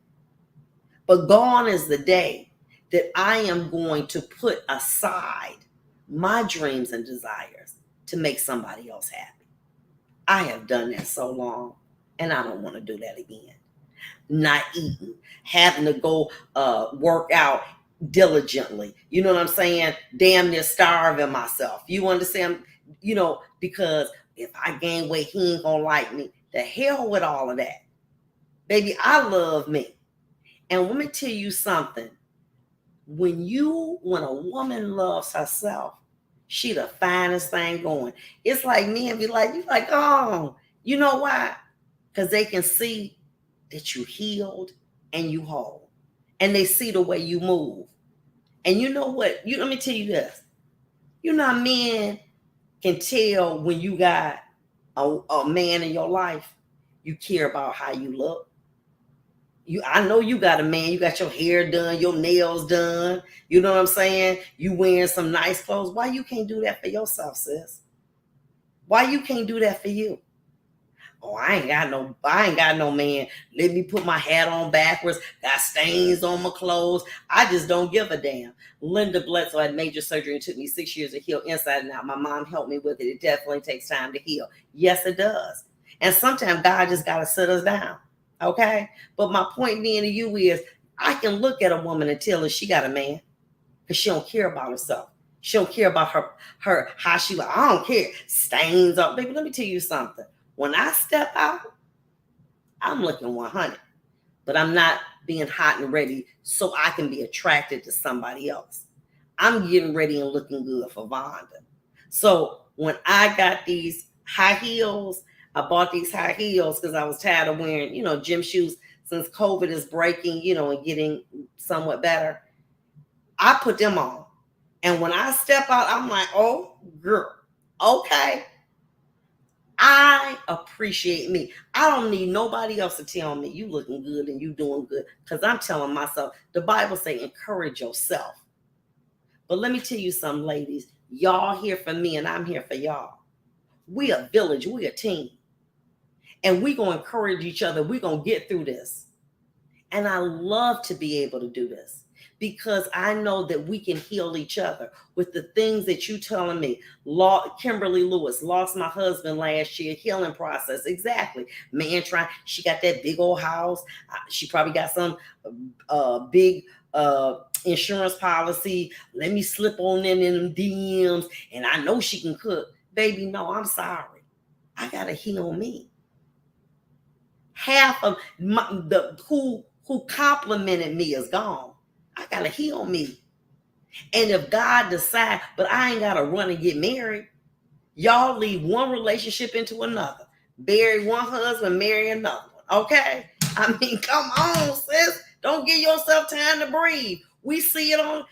But gone is the day that I am going to put aside my dreams and desires to make somebody else happy. I have done that so long, and I don't want to do that again. Not eating, having to go work out diligently. You know what I'm saying? Damn near starving myself. You understand? Because if I gain weight, he ain't gonna like me. The hell with all of that. Baby, I love me. And let me tell you something. When a woman loves herself, she the finest thing going. It's like men be like, you like, oh, you know why? Because they can see that you healed and you whole. And they see the way you move. And you know what? Let me tell you this. Men can tell when you got a man in your life. You care about how you look. I know you got a man, you got your hair done, your nails done. You know what I'm saying? You wearing some nice clothes. Why you can't do that for yourself, sis? Why you can't do that for you? Oh, I ain't got no man. Let me put my hat on backwards. Got stains on my clothes. I just don't give a damn. Linda Bledsoe had major surgery. It took me 6 years to heal inside and out. My mom helped me with it. It definitely takes time to heal. Yes, it does. And sometimes God just got to sit us down. Okay? But my point being to you is, I can look at a woman and tell her she got a man because she don't care about herself. She don't care about her how she like. I don't care. Stains up. Baby, let me tell you something. When I step out, I'm looking 100. But I'm not being hot and ready so I can be attracted to somebody else. I'm getting ready and looking good for Vonda. So when I got these high heels, I bought these high heels because I was tired of wearing, gym shoes since COVID is breaking, and getting somewhat better. I put them on. And when I step out, I'm like, oh, girl, okay. I appreciate me. I don't need nobody else to tell me you looking good and you doing good, because I'm telling myself. The Bible say encourage yourself. But let me tell you something, ladies. Y'all here for me and I'm here for y'all. We a village. We a team. And we going to encourage each other. We're going to get through this. And I love to be able to do this because I know that we can heal each other with the things that you telling me. Kimberly Lewis lost my husband last year, healing process. Exactly. Man she got that big old house. She probably got some big insurance policy. Let me slip on in them DMs and I know she can cook. Baby, no, I'm sorry. I got to heal me. Half of who complimented me is gone. I gotta heal me. And if God decides, but I ain't gotta run and get married. Y'all leave one relationship into another. Bury one husband, marry another one. Okay? I mean, come on, sis. Don't give yourself time to breathe. We see it on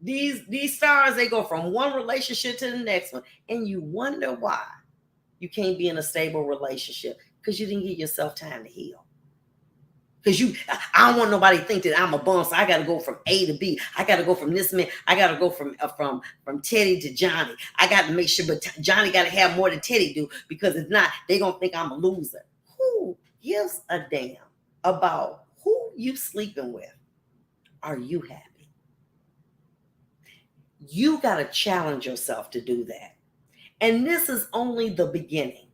these stars. They go from one relationship to the next one. And you wonder why you can't be in a stable relationship. Because you didn't give yourself time to heal. I don't want nobody to think that I'm a bum, so I got to go from A to B. I got to go from this man. I got to go from Teddy to Johnny. I got to make sure, but Johnny got to have more than Teddy do, because if not, they gonna think I'm a loser. Who gives a damn about who you sleeping with? Are you happy? You got to challenge yourself to do that, and this is only the beginning.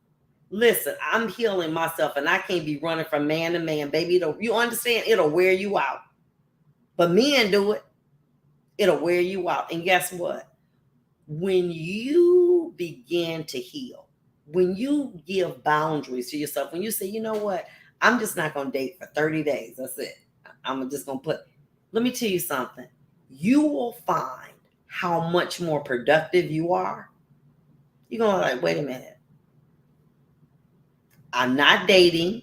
Listen, I'm healing myself, and I can't be running from man to man, baby. You understand? It'll wear you out. But men do it. It'll wear you out. And guess what? When you begin to heal, when you give boundaries to yourself, when you say, you know what? I'm just not going to date for 30 days. That's it. I'm just going to let me tell you something. You will find how much more productive you are. You're going to like, wait a minute. I'm not dating.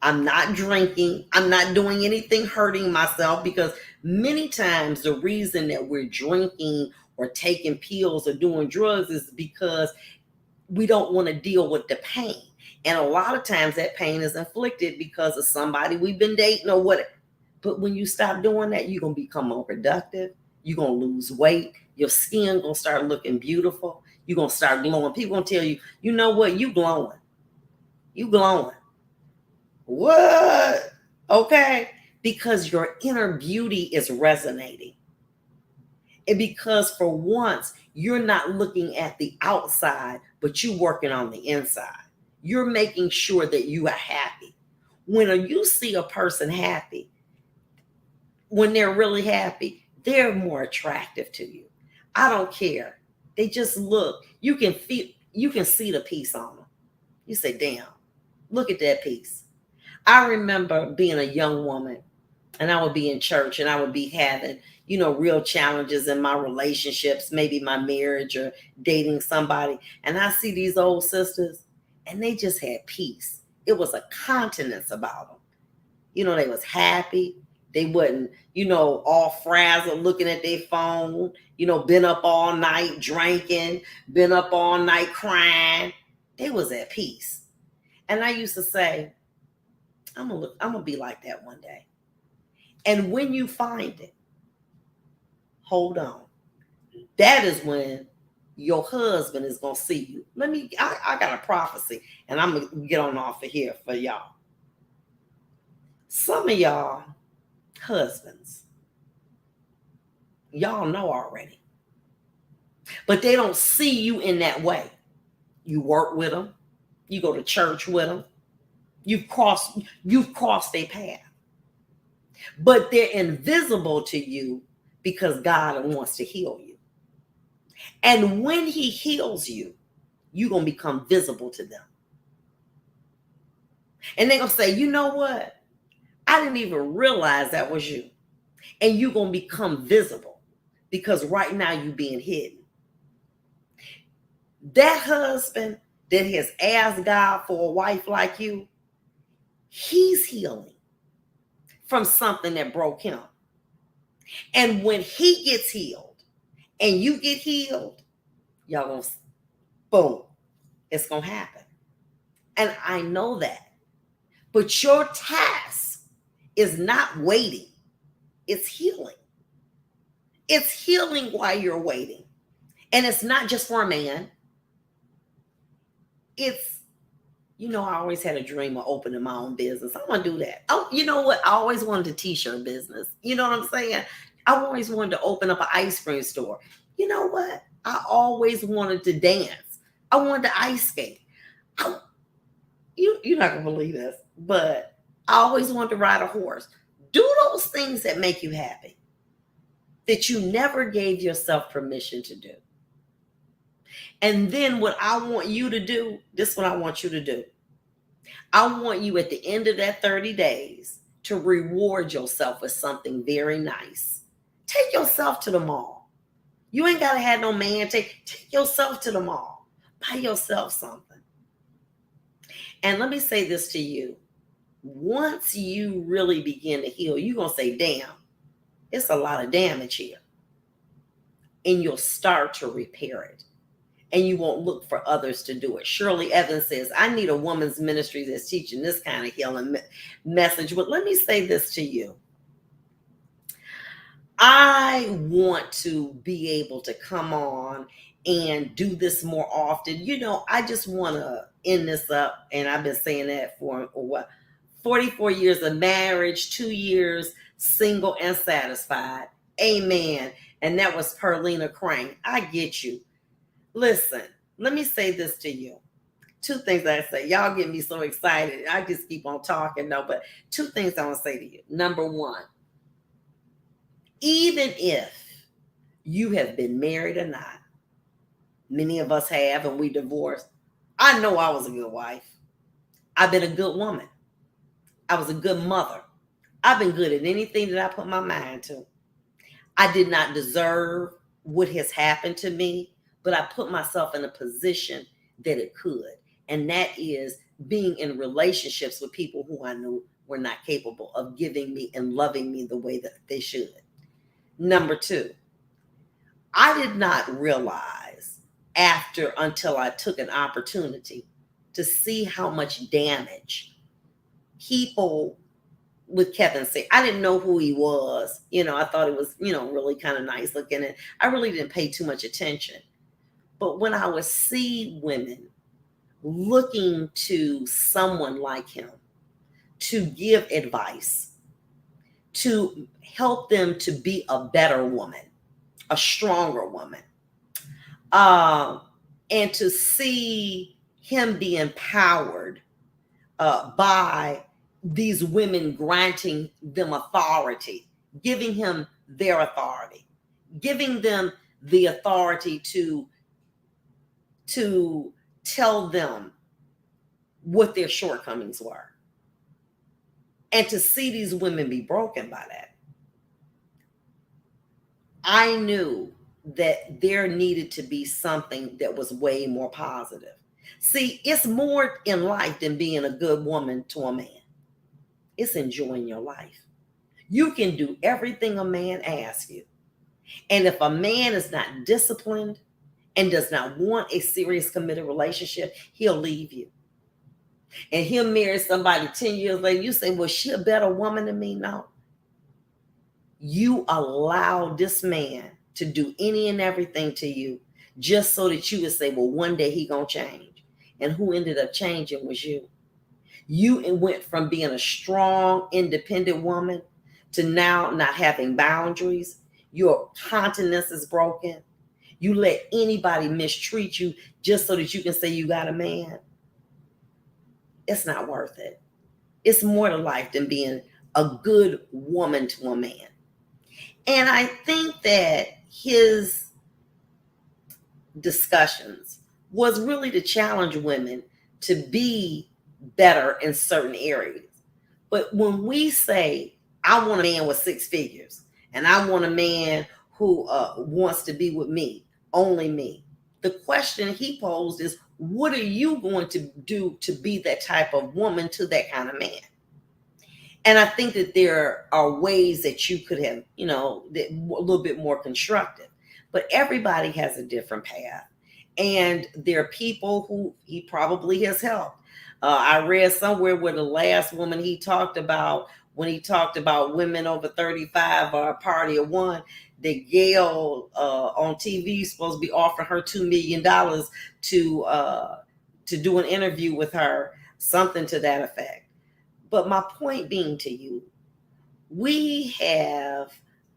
I'm not drinking. I'm not doing anything hurting myself, because many times the reason that we're drinking or taking pills or doing drugs is because we don't want to deal with the pain. And a lot of times that pain is inflicted because of somebody we've been dating or whatever. But when you stop doing that, you're going to become more productive. You're going to lose weight. Your skin going to start looking beautiful. You're going to start glowing. People going to tell you, you know what? You glowing. You glowing. What? Okay. Because your inner beauty is resonating. And because for once, you're not looking at the outside, but you're working on the inside. You're making sure that you are happy. When you see a person happy, when they're really happy, they're more attractive to you. I don't care. They just look. You can see the peace on them. You say, damn, look at that peace. I remember being a young woman, and I would be in church, and I would be having, real challenges in my relationships, maybe my marriage or dating somebody. And I see these old sisters, and they just had peace. It was a continence about them. They was happy. They wasn't, all frazzled looking at their phone, been up all night drinking, been up all night crying. They was at peace. And I used to say, I'm gonna be like that one day. And when you find it, hold on. That is when your husband is gonna see you. I got a prophecy, and I'm gonna get on off of here for y'all. Some of y'all husbands, y'all know already, but they don't see you in that way. You work with them, you go to church with them, you've crossed their path, but they're invisible to you because God wants to heal you. And when he heals you, you're going to become visible to them. And they're going to say, you know what? I didn't even realize that was you. And you're going to become visible because right now you're being hidden. That husband that has asked God for a wife like you, he's healing from something that broke him. And when he gets healed and you get healed, y'all gonna, boom, it's gonna happen. And I know that. But your task is not waiting, it's healing. It's healing while you're waiting. And it's not just for a man. It's, I always had a dream of opening my own business. I want to do that. Oh, you know what? I always wanted a t-shirt business. You know what I'm saying? I always wanted to open up an ice cream store. You know what? I always wanted to dance. I wanted to ice skate. You're not going to believe this, but I always wanted to ride a horse. Do those things that make you happy, that you never gave yourself permission to do. And then what I want you to do, this is what I want you to do. I want you at the end of that 30 days to reward yourself with something very nice. Take yourself to the mall. You ain't got to have no man. Take yourself to the mall. Buy yourself something. And let me say this to you. Once you really begin to heal, you're going to say, damn, it's a lot of damage here. And you'll start to repair it. and you won't look for others to do it. Shirley Evans says, I need a woman's ministry that's teaching this kind of healing message. But let me say this to you. I want to be able to come on and do this more often. I just want to end this up, and I've been saying that for what, 44 years of marriage, 2 years single and satisfied. Amen. And that was Perlina Crane. I get you. Listen, let me say this to you. 2 things I say. Y'all get me so excited. I just keep on talking, though. But 2 things I want to say to you. Number 1, even if you have been married or not, many of us have, and we divorced. I know I was a good wife. I've been a good woman. I was a good mother. I've been good at anything that I put my mind to. I did not deserve what has happened to me, but I put myself in a position that it could. And that is being in relationships with people who I knew were not capable of giving me and loving me the way that they should. Number 2, I did not realize until I took an opportunity to see how much damage people with Kevin said. I didn't know who he was. I thought it was, really kind of nice looking, and I really didn't pay too much attention. But when I would see women looking to someone like him to give advice, to help them to be a better woman, a stronger woman, and to see him be empowered by these women granting them authority, giving him their authority, giving them the authority to tell them what their shortcomings were. And to see these women be broken by that, I knew that there needed to be something that was way more positive. See, it's more in life than being a good woman to a man. It's enjoying your life. You can do everything a man asks you. And if a man is not disciplined and does not want a serious committed relationship, he'll leave you. And he'll marry somebody 10 years later. You say, well, she a better woman than me? No. You allow this man to do any and everything to you just so that you would say, well, one day he gonna change. And who ended up changing was you. You went from being a strong, independent woman to now not having boundaries. Your continence is broken. You let anybody mistreat you just so that you can say you got a man. It's not worth it. It's more to life than being a good woman to a man. And I think that his discussions was really to challenge women to be better in certain areas. But when we say, I want a man with 6 figures, and I want a man who wants to be with me, only me, the question he posed is, what are you going to do to be that type of woman to that kind of man? And I think that there are ways that you could have, that a little bit more constructive. But everybody has a different path. And there are people who he probably has helped. I read somewhere where the last woman he talked about, when he talked about women over 35 are a party of one, that Gail on TV is supposed to be offering her $2 million to do an interview with her, something to that effect. But my point being to you, we have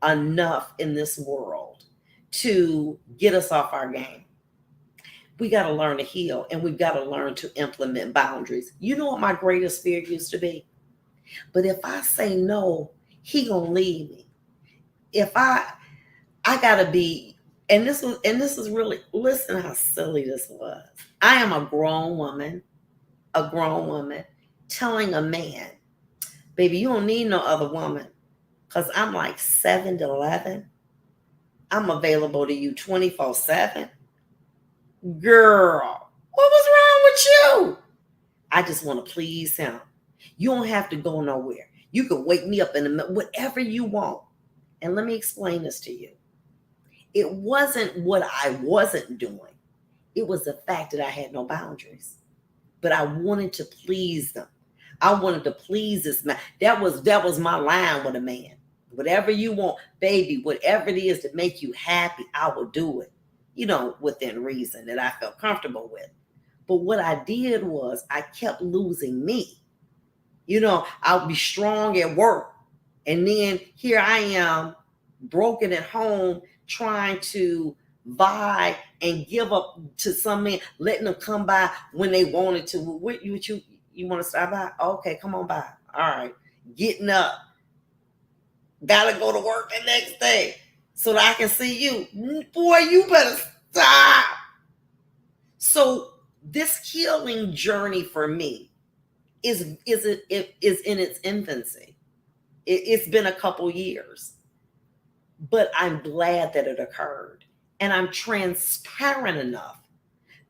enough in this world to get us off our game. We got to learn to heal, and we've got to learn to implement boundaries. You know what my greatest fear used to be? But if I say no, he gonna leave me. If I gotta be, and this is really, listen how silly this was. I am a grown woman telling a man, baby, you don't need no other woman, because I'm like 7 to 11. I'm available to you 24/7. Girl, what was wrong with you? I just want to please him. You don't have to go nowhere. You can wake me up in the middle, whatever you want. And let me explain this to you. It wasn't what I wasn't doing. It was the fact that I had no boundaries, but I wanted to please them. I wanted to please this man. That was my line with a man. Whatever you want, baby, whatever it is to make you happy, I will do it. Within reason that I felt comfortable with. But what I did was I kept losing me. I'll be strong at work. And then here I am, broken at home, trying to vie and give up to some man, letting them come by when they wanted to. You want to stop by? Okay, come on by. All right. Getting up. Gotta go to work the next day so that I can see you. Boy, you better stop. So this healing journey for me is in its infancy. It's been a couple years, but I'm glad that it occurred, and I'm transparent enough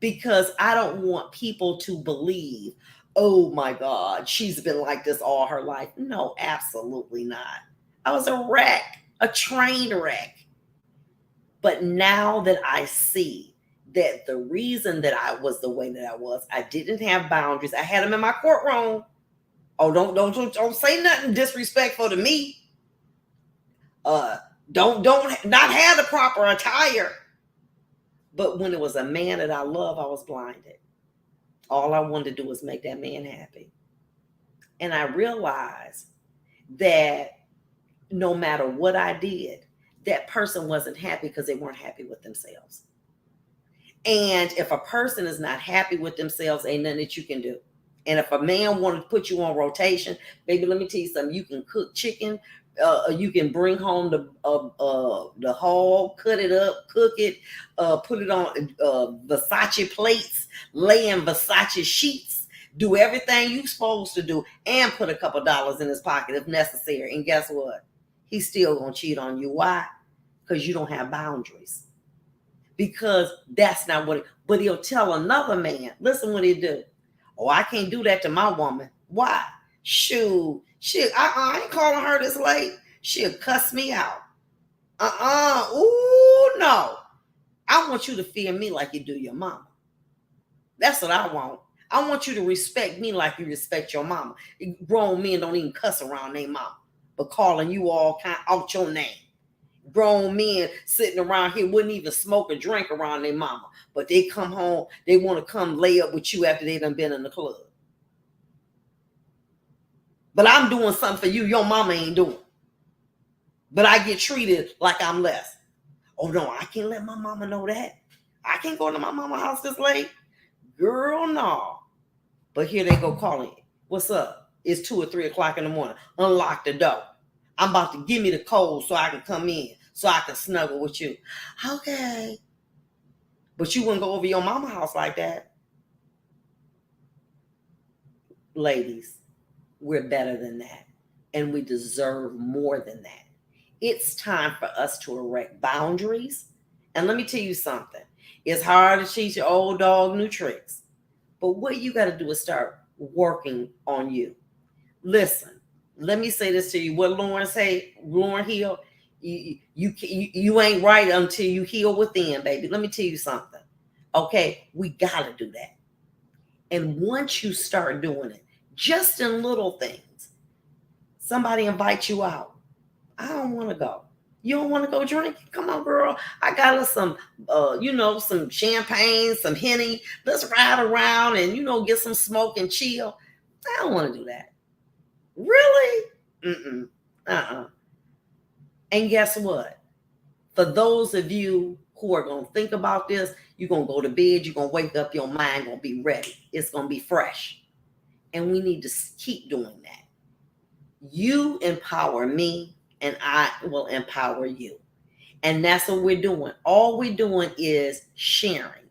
because I don't want people to believe, oh my God, she's been like this all her life. No, absolutely not. I was a wreck, a train wreck. But now that I see that the reason that I was the way that I was, I didn't have boundaries. I had them in my courtroom. Oh, don't say nothing disrespectful to me. Don't not have the proper attire. But when it was a man that I love, I was blinded. All I wanted to do was make that man happy. And I realized that no matter what I did, that person wasn't happy because they weren't happy with themselves. And if a person is not happy with themselves, ain't nothing that you can do. And if a man wanted to put you on rotation, baby, let me tell you something. You can cook chicken. You can bring home the hog, cut it up, cook it, put it on Versace plates, lay in Versace sheets, do everything you're supposed to do, and put a couple dollars in his pocket if necessary. And guess what? He's still going to cheat on you. Why? Because you don't have boundaries. Because that's not what but he'll tell another man, listen what he do. Oh, I can't do that to my woman. Why? Shoot. I ain't calling her this late. She'll cuss me out. Ooh, no. I want you to fear me like you do your mama. That's what I want. I want you to respect me like you respect your mama. Grown men don't even cuss around their mama, but calling you all kind out your name. Grown men sitting around here wouldn't even smoke or drink around their mama, but they come home, they want to come lay up with you after they done been in the club. But I'm doing something for you your mama ain't doing. But I get treated like I'm less. Oh no, I can't let my mama know that. I can't go to my mama's house this late. Girl, no. But here they go calling. What's up? It's 2 or 3 o'clock in the morning. Unlock the door. I'm about to give me the code so I can come in, so I can snuggle with you. Okay. But you wouldn't go over your mama's house like that. Ladies, we're better than that. And we deserve more than that. It's time for us to erect boundaries. And let me tell you something. It's hard to teach your old dog new tricks. But what you got to do is start working on you. Listen, let me say this to you. What Lauryn Hill, you ain't right until you heal within, baby. Let me tell you something. Okay, we got to do that. And once you start doing it, just in little things, somebody invites you out. I don't want to go. You don't want to go drinking? Come on, girl. I got us some, some champagne, some Henny. Let's ride around and, get some smoke and chill. I don't want to do that. Really? And guess what? For those of you who are going to think about this, you're going to go to bed, you're going to wake up, your mind going to be ready. It's going to be fresh. And we need to keep doing that. You empower me, and I will empower you. And that's what we're doing. All we're doing is sharing.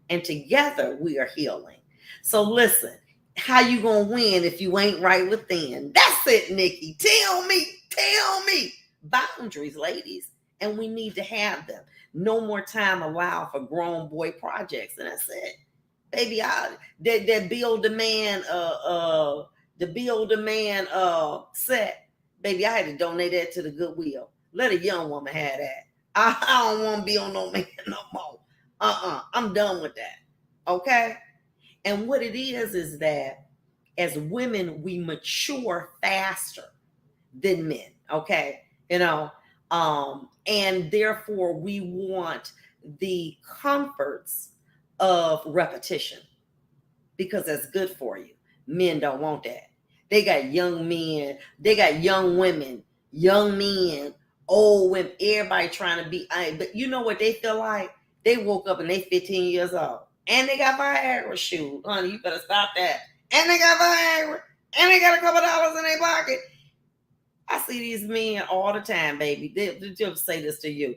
And together we are healing. So listen, how you going to win if you ain't right within? That's it, Nikki. Tell me. Boundaries, ladies. And we need to have them. No more time allowed for grown boy projects. And that's it. Baby, that build demand set. Baby, I had to donate that to the Goodwill. Let a young woman have that. I don't want to be on no man no more. I'm done with that. Okay. And what it is that as women, we mature faster than men. Okay. And therefore we want the comforts of repetition because that's good for you. Men don't want that. They got young men, they got young women, young men, old women, everybody trying to be. But you know what they feel like? They woke up and they 15 years old. And they got Viagra. Shoot, honey, you better stop that. And they got Viagra. And they got a couple dollars in their pocket. I see these men all the time, baby. They just say this to you.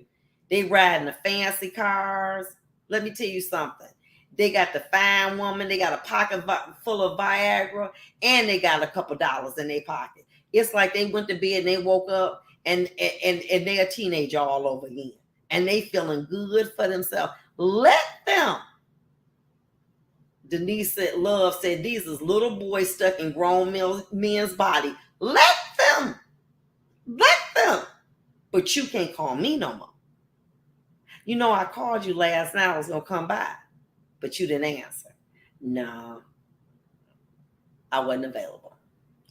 They riding the fancy cars. Let me tell you something. They got the fine woman. They got a pocket full of Viagra, and they got a couple dollars in their pocket. It's like they went to bed and they woke up and they're a teenager all over again, and they feeling good for themselves. Let them. Denise said, Love said, these is little boys stuck in grown men's body. Let them. Let them. But you can't call me no more. You know, I called you last night. I was going to come by, but you didn't answer. No, I wasn't available.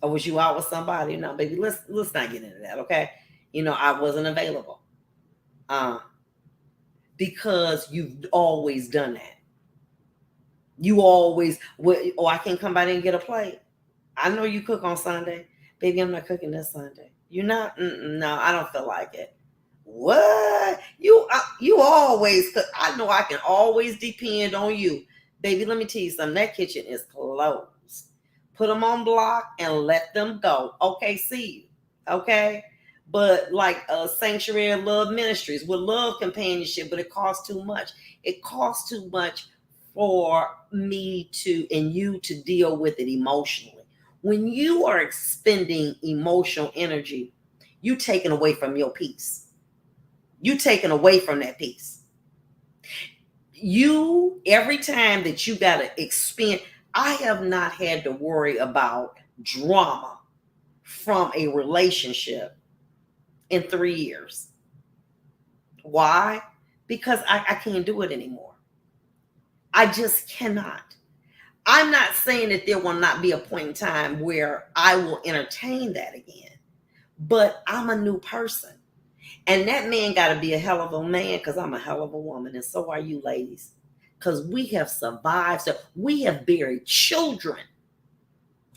Or was you out with somebody? No, baby, let's not get into that, okay? I wasn't available. Because you've always done that. You always, I can't come by there and get a plate. I know you cook on Sunday. Baby, I'm not cooking this Sunday. You're not? No, I don't feel like it. What? You always cook. I know I can always depend on you. Baby, let me tell you something. That kitchen is closed. Put them on block and let them go. Okay, see you. Okay? But like Sanctuary of Love Ministries would love companionship, but it costs too much. It costs too much for me and you to deal with it emotionally. When you are expending emotional energy, you're taking away from your peace. You're taking away from that peace. Every time that you got to expend, I have not had to worry about drama from a relationship in 3 years. Why? Because I can't do it anymore. I just cannot. I'm not saying that there will not be a point in time where I will entertain that again, but I'm a new person. And that man got to be a hell of a man because I'm a hell of a woman. And so are you ladies. Because we have survived. So we have buried children.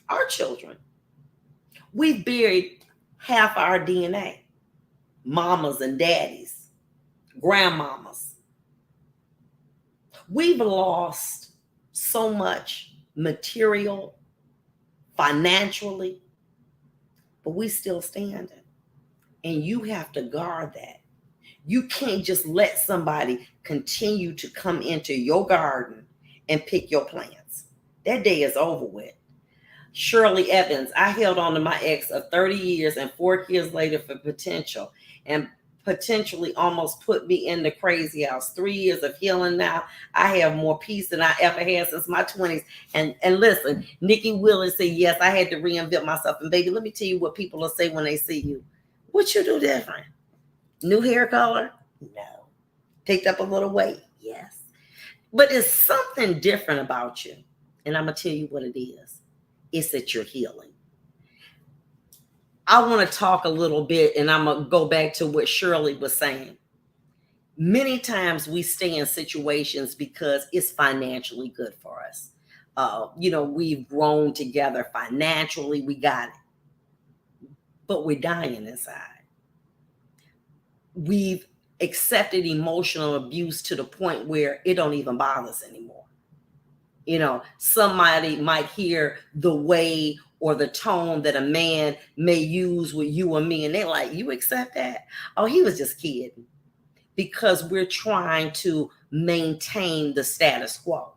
Our children. We've buried half our DNA. Mamas and daddies. Grandmamas. We've lost so much material, financially, but we still standing. And you have to guard that. You can't just let somebody continue to come into your garden and pick your plants. That day is over with. Shirley Evans, I held on to my ex of 30 years and 4 kids later for potential, and potentially almost put me in the crazy house. 3 years of healing now. I have more peace than I ever had since my 20s. And listen, Nikki Willis said, yes, I had to reinvent myself. And baby, let me tell you what people will say when they see you. What you do different? New hair color? No. Picked up a little weight? Yes. But it's something different about you. And I'm going to tell you what it is. It's that you're healing. I want to talk a little bit, and I'm going to go back to what Shirley was saying. Many times we stay in situations because it's financially good for us. We've grown together financially. We got it. But we're dying inside. We've accepted emotional abuse to the point where it don't even bother us anymore. Somebody might hear the way or the tone that a man may use with you or me, and they're like, you accept that? Oh, he was just kidding. Because we're trying to maintain the status quo.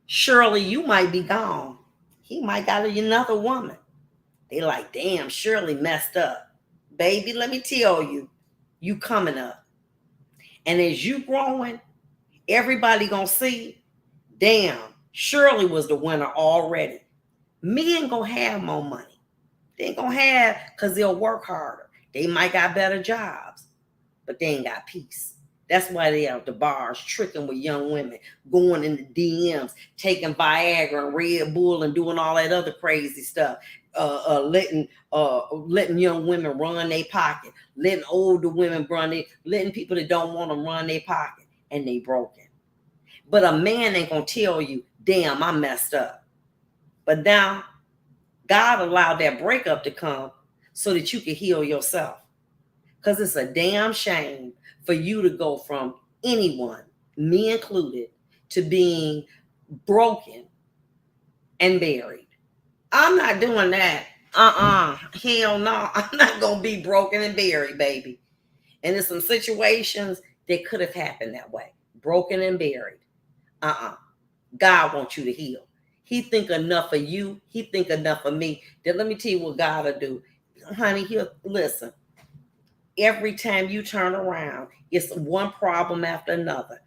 Shirley, you might be gone. He might got another woman. They like, damn, Shirley messed up. Baby, let me tell you, you coming up. And as you growing, everybody gonna see, damn, Shirley was the winner already. Men gonna have more money. They ain't gonna have because they'll work harder. They might got better jobs, but they ain't got peace. That's why they out the bars tricking with young women, going in the DMs, taking Viagra and Red Bull and doing all that other crazy stuff. Letting young women run their pocket, letting older women letting people that don't want them run their pocket, and they broken. But a man ain't gonna tell you, damn, I messed up. But now God allowed that breakup to come so that you can heal yourself. Because it's a damn shame for you to go from anyone, me included, to being broken and buried. I'm not doing that. Hell no. I'm not going to be broken and buried, baby. And there's some situations that could have happened that way. Broken and buried. God wants you to heal. He think enough of you. He think enough of me. Then let me tell you what God will do. Honey, listen. Every time you turn around, it's one problem after another.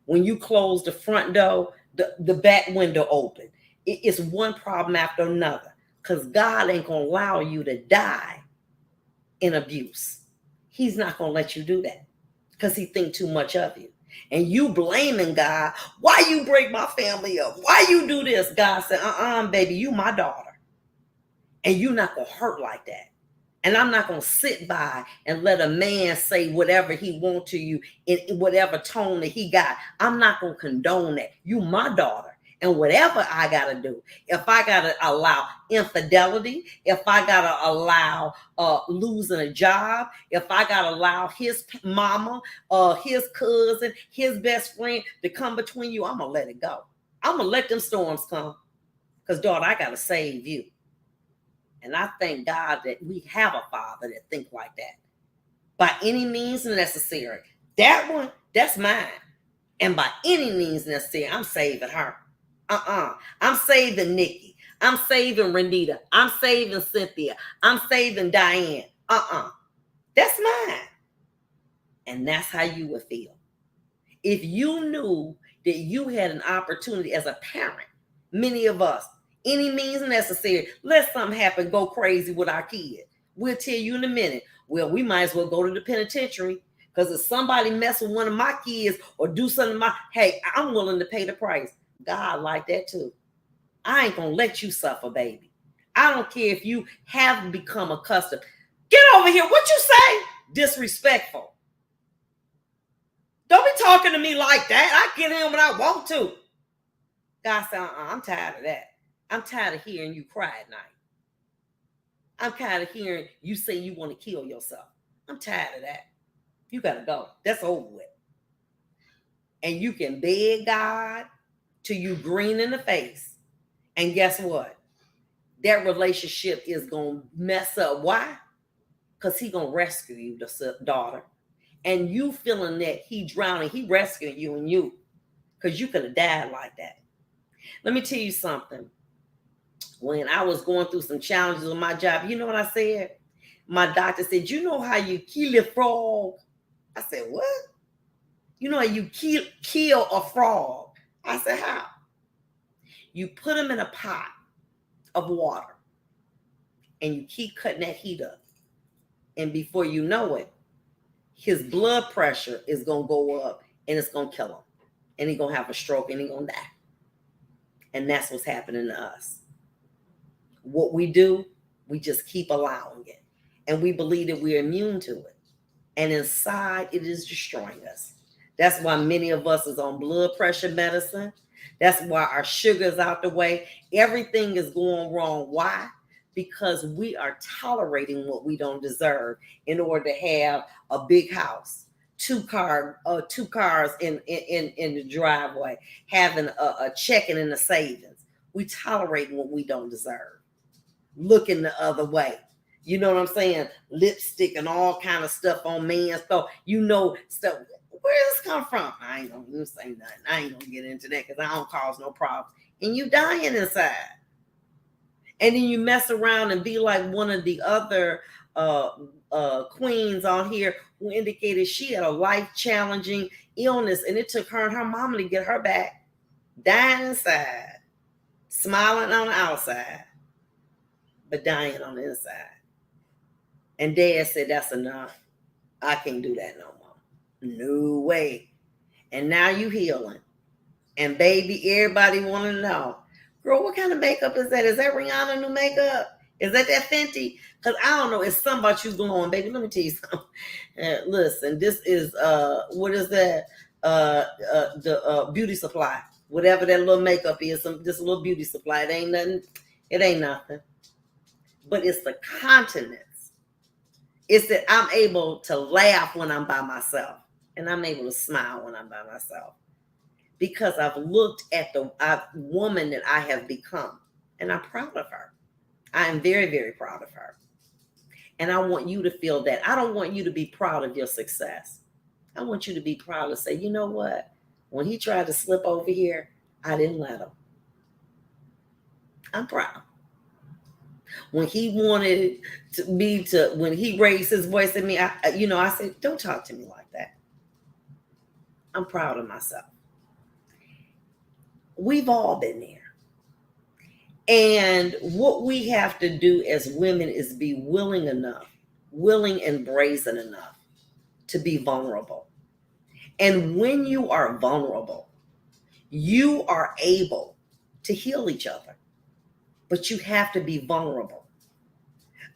When you close the front door, the back window open. It's one problem after another. Because God ain't going to allow you to die in abuse. He's not going to let you do that. Because he think too much of you. And you blaming God. Why you break my family up? Why you do this? God said, baby, you my daughter. And you not going to hurt like that. And I'm not going to sit by and let a man say whatever he wants to you in whatever tone that he got. I'm not going to condone that. You my daughter. And whatever I got to do, if I got to allow infidelity, if I got to allow losing a job, if I got to allow his mama, his cousin, his best friend to come between you, I'm going to let it go. I'm going to let them storms come. Because, daughter, I got to save you. And I thank God that we have a father that think like that. By any means necessary. That one, that's mine. And by any means necessary, I'm saving her. I'm saving Nikki. I'm saving Renita. I'm saving Cynthia. I'm saving Diane. That's mine. And that's how you would feel. If you knew that you had an opportunity as a parent, many of us, any means necessary, let something happen, go crazy with our kids. We'll tell you in a minute. Well, we might as well go to the penitentiary because if somebody mess with one of my kids or do something hey, I'm willing to pay the price. God like that too. I ain't going to let you suffer, baby. I don't care if you have become accustomed. Get over here. What you say? Disrespectful. Don't be talking to me like that. I get in when I want to. God said, I'm tired of that. I'm tired of hearing you cry at night. I'm tired of hearing you say you want to kill yourself. I'm tired of that. You got to go. That's over with. And you can beg God till you green in the face. And guess what? That relationship is going to mess up. Why? Because he going to rescue you, daughter. And you feeling that he drowning, he rescuing you and you. Because you could have died like that. Let me tell you something. When I was going through some challenges on my job, you know what I said? My doctor said, you know how you kill a frog? I said, what? You know how you kill a frog? I said, how? You put him in a pot of water and you keep cutting that heat up. And before you know it, his blood pressure is going to go up and it's going to kill him. And he's going to have a stroke and he's going to die. And that's what's happening to us. What we do, we just keep allowing it. And we believe that we're immune to it. And inside, it is destroying us. That's why many of us is on blood pressure medicine. That's why our sugar is out the way. Everything is going wrong. Why? Because we are tolerating what we don't deserve in order to have a big house, two cars in the driveway, having a checking in the savings. We tolerate what we don't deserve. Looking the other way. You know what I'm saying? Lipstick and all kind of stuff on men's stuff. You know stuff. Where does this come from? I ain't gonna even say nothing. I ain't gonna get into that because I don't cause no problems. And you dying inside. And then you mess around and be like one of the other queens on here who indicated she had a life-challenging illness and it took her and her mama to get her back. Dying inside. Smiling on the outside. But dying on the inside. And Dad said, that's enough. I can't do that no more. No way. And now you healing. And baby, everybody want to know, girl, what kind of makeup is that? Is that Rihanna new makeup? Is that Fenty? Because I don't know. It's something about you glowing, baby. Let me tell you something. Listen, this is what is that? The beauty supply. Whatever that little makeup is, this little beauty supply. It ain't nothing. It ain't nothing. But it's the continence. It's that I'm able to laugh when I'm by myself, and I'm able to smile when I'm by myself. Because I've looked at the woman that I have become, and I'm proud of her. I am very, very proud of her. And I want you to feel that. I don't want you to be proud of your success. I want you to be proud to say, you know what? When he tried to slip over here, I didn't let him. I'm proud. When he wanted when he raised his voice at me, I said, don't talk to me like that. I'm proud of myself. We've all been there. And what we have to do as women is be willing and brazen enough to be vulnerable. And when you are vulnerable, you are able to heal each other. But you have to be vulnerable.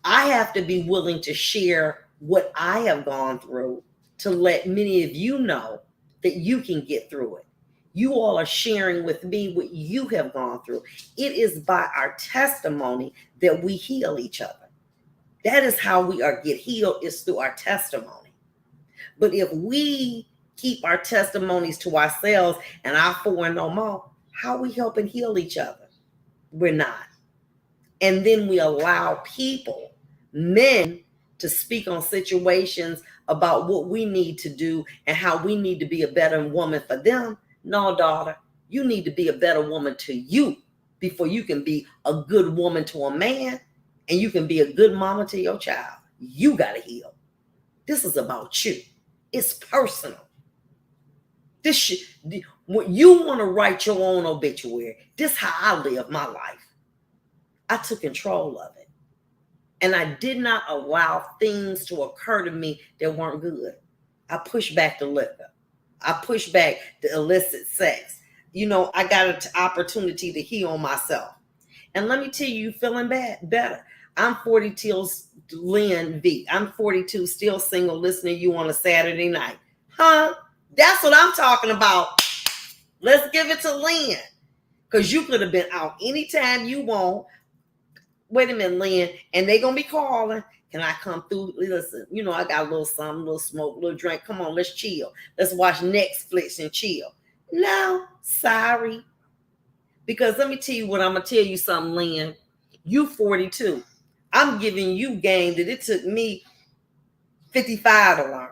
I have to be willing to share what I have gone through to let many of you know that you can get through it. You all are sharing with me what you have gone through. It is by our testimony that we heal each other. That is how we get healed, is through our testimony. But if we keep our testimonies to ourselves and our for and no more, how are we helping heal each other? We're not. And then we allow people, men, to speak on situations about what we need to do and how we need to be a better woman for them. No, daughter, you need to be a better woman to you before you can be a good woman to a man, and you can be a good mama to your child. You got to heal. This is about you. It's personal. When you want to write your own obituary, this is how I live my life. I took control of it. And I did not allow things to occur to me that weren't good. I pushed back the liquor. I pushed back the illicit sex. I got an opportunity to heal myself. And let me tell you, feeling better. I'm 42, Lynn V. I'm 42, still single, listening to you on a Saturday night. Huh? That's what I'm talking about. Let's give it to Lynn. Because you could have been out anytime you want. Wait a minute, Lynn. And they going to be calling. Can I come through? Listen, I got a little something, a little smoke, a little drink. Come on, let's chill. Let's watch Netflix and chill. No, sorry. Because let me tell you what, I'm going to tell you something, Lynn. You 42. I'm giving you game that it took me 55 to learn.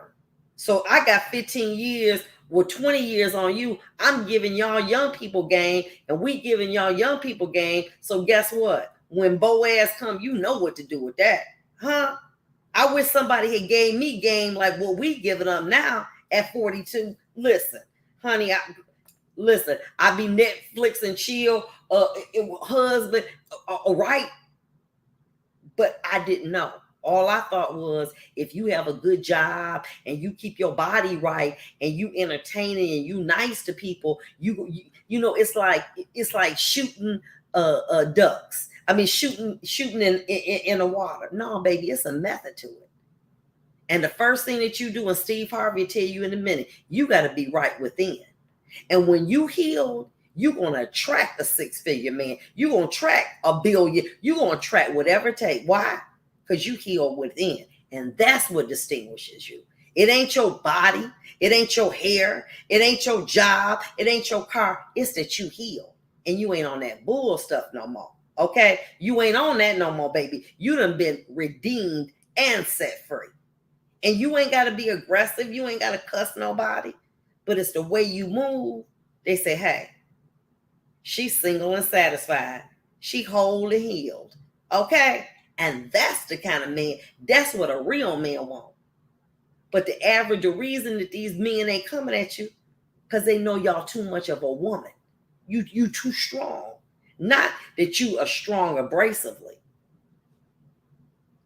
So I got 15 years with 20 years on you. I'm giving y'all young people game, and we giving y'all young people game. So guess what? When Boaz come, you know what to do with that. Huh? I wish somebody had gave me game like what we giving up now at 42. Listen, honey, I be Netflix and chill, husband, right? But I didn't know. All I thought was, if you have a good job and you keep your body right and you entertaining and you nice to people, it's like shooting ducks. I mean, shooting in the water. No, baby, it's a method to it. And the first thing that you do, and Steve Harvey will tell you in a minute, you got to be right within. And when you heal, you're going to attract a six-figure man. You're going to attract $1 billion. You're going to attract whatever it takes. Why? Because you heal within. And that's what distinguishes you. It ain't your body. It ain't your hair. It ain't your job. It ain't your car. It's that you heal. And you ain't on that bull stuff no more. Okay? You ain't on that no more, baby. You done been redeemed and set free. And you ain't got to be aggressive. You ain't got to cuss nobody. But it's the way you move. They say, hey, she's single and satisfied. She whole and healed. Okay? And that's the kind of man, that's what a real man wants. But the reason that these men ain't coming at you, because they know y'all too much of a woman. You too strong. Not that you are strong abrasively.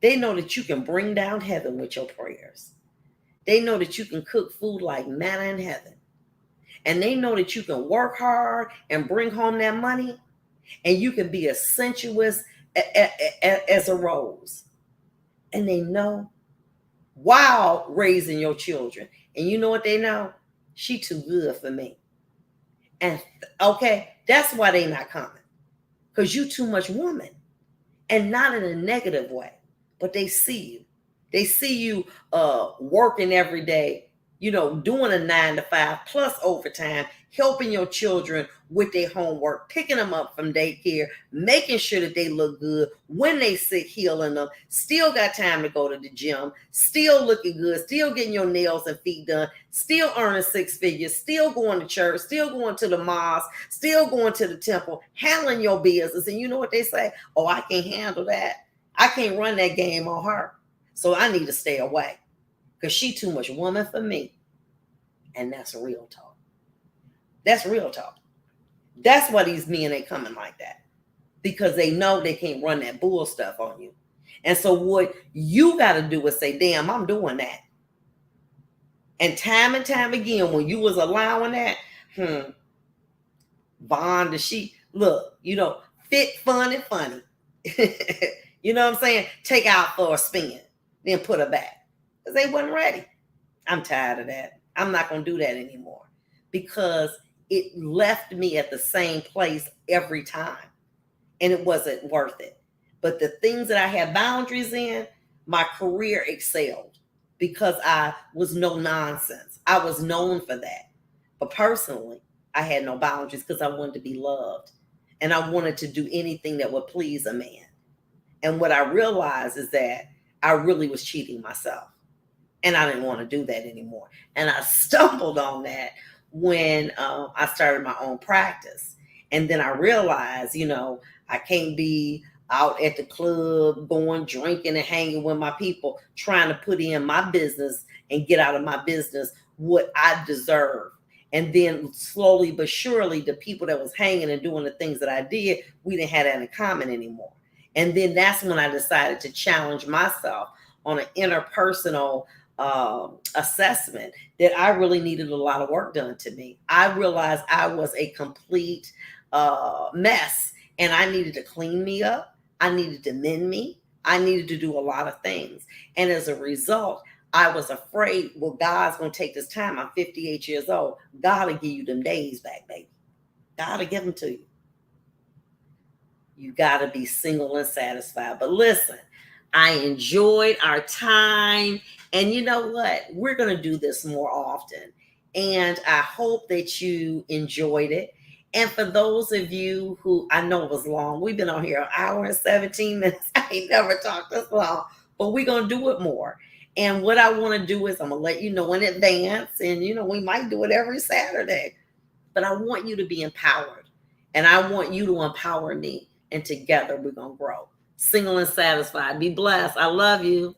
They know that you can bring down heaven with your prayers. They know that you can cook food like manna in heaven. And they know that you can work hard and bring home that money. And you can be as sensuous as a rose. And they know while raising your children. And you know what they know? She too good for me. And okay, that's why they not coming. Because you too much woman. And not in a negative way. But they see you. They see you working every day, doing a 9 to 5 plus overtime, helping your children with their homework, picking them up from daycare, making sure that they look good when they sick, healing them, still got time to go to the gym, still looking good, still getting your nails and feet done, still earning 6 figures, still going to church, still going to the mosque, still going to the temple, handling your business. And you know what they say? Oh, I can't handle that. I can't run that game on her. So I need to stay away because she too much woman for me. And that's real talk. That's real talk. That's why these men ain't coming like that, because they know they can't run that bull stuff on you. And so what you got to do is say, damn, I'm doing that. And time again, when you was allowing that, Bond, she look, fit, fun, and funny. You know what I'm saying? Take out for a spin, then put her back. Because they wasn't ready. I'm tired of that. I'm not going to do that anymore. Because it left me at the same place every time. And it wasn't worth it. But the things that I had boundaries in, my career excelled. Because I was no nonsense. I was known for that. But personally, I had no boundaries because I wanted to be loved. And I wanted to do anything that would please a man. And what I realized is that I really was cheating myself. And I didn't want to do that anymore. And I stumbled on that when I started my own practice. And then I realized, I can't be out at the club, going drinking and hanging with my people, trying to put in my business and get out of my business what I deserve. And then slowly but surely, the people that was hanging and doing the things that I did, we didn't have that in common anymore. And then that's when I decided to challenge myself on an interpersonal assessment that I really needed a lot of work done to me. I realized I was a complete mess, and I needed to clean me up. I needed to mend me. I needed to do a lot of things. And as a result, I was afraid, well, God's going to take this time. I'm 58 years old. God will give you them days back, baby. God will give them to you. You got to be single and satisfied. But listen, I enjoyed our time. And you know what? We're going to do this more often. And I hope that you enjoyed it. And for those of you who, I know it was long, we've been on here an hour and 17 minutes. I ain't never talked this long, but we're going to do it more. And what I want to do is I'm going to let you know in advance. And, we might do it every Saturday. But I want you to be empowered. And I want you to empower me. And together we're going to grow. Single and satisfied. Be blessed. I love you.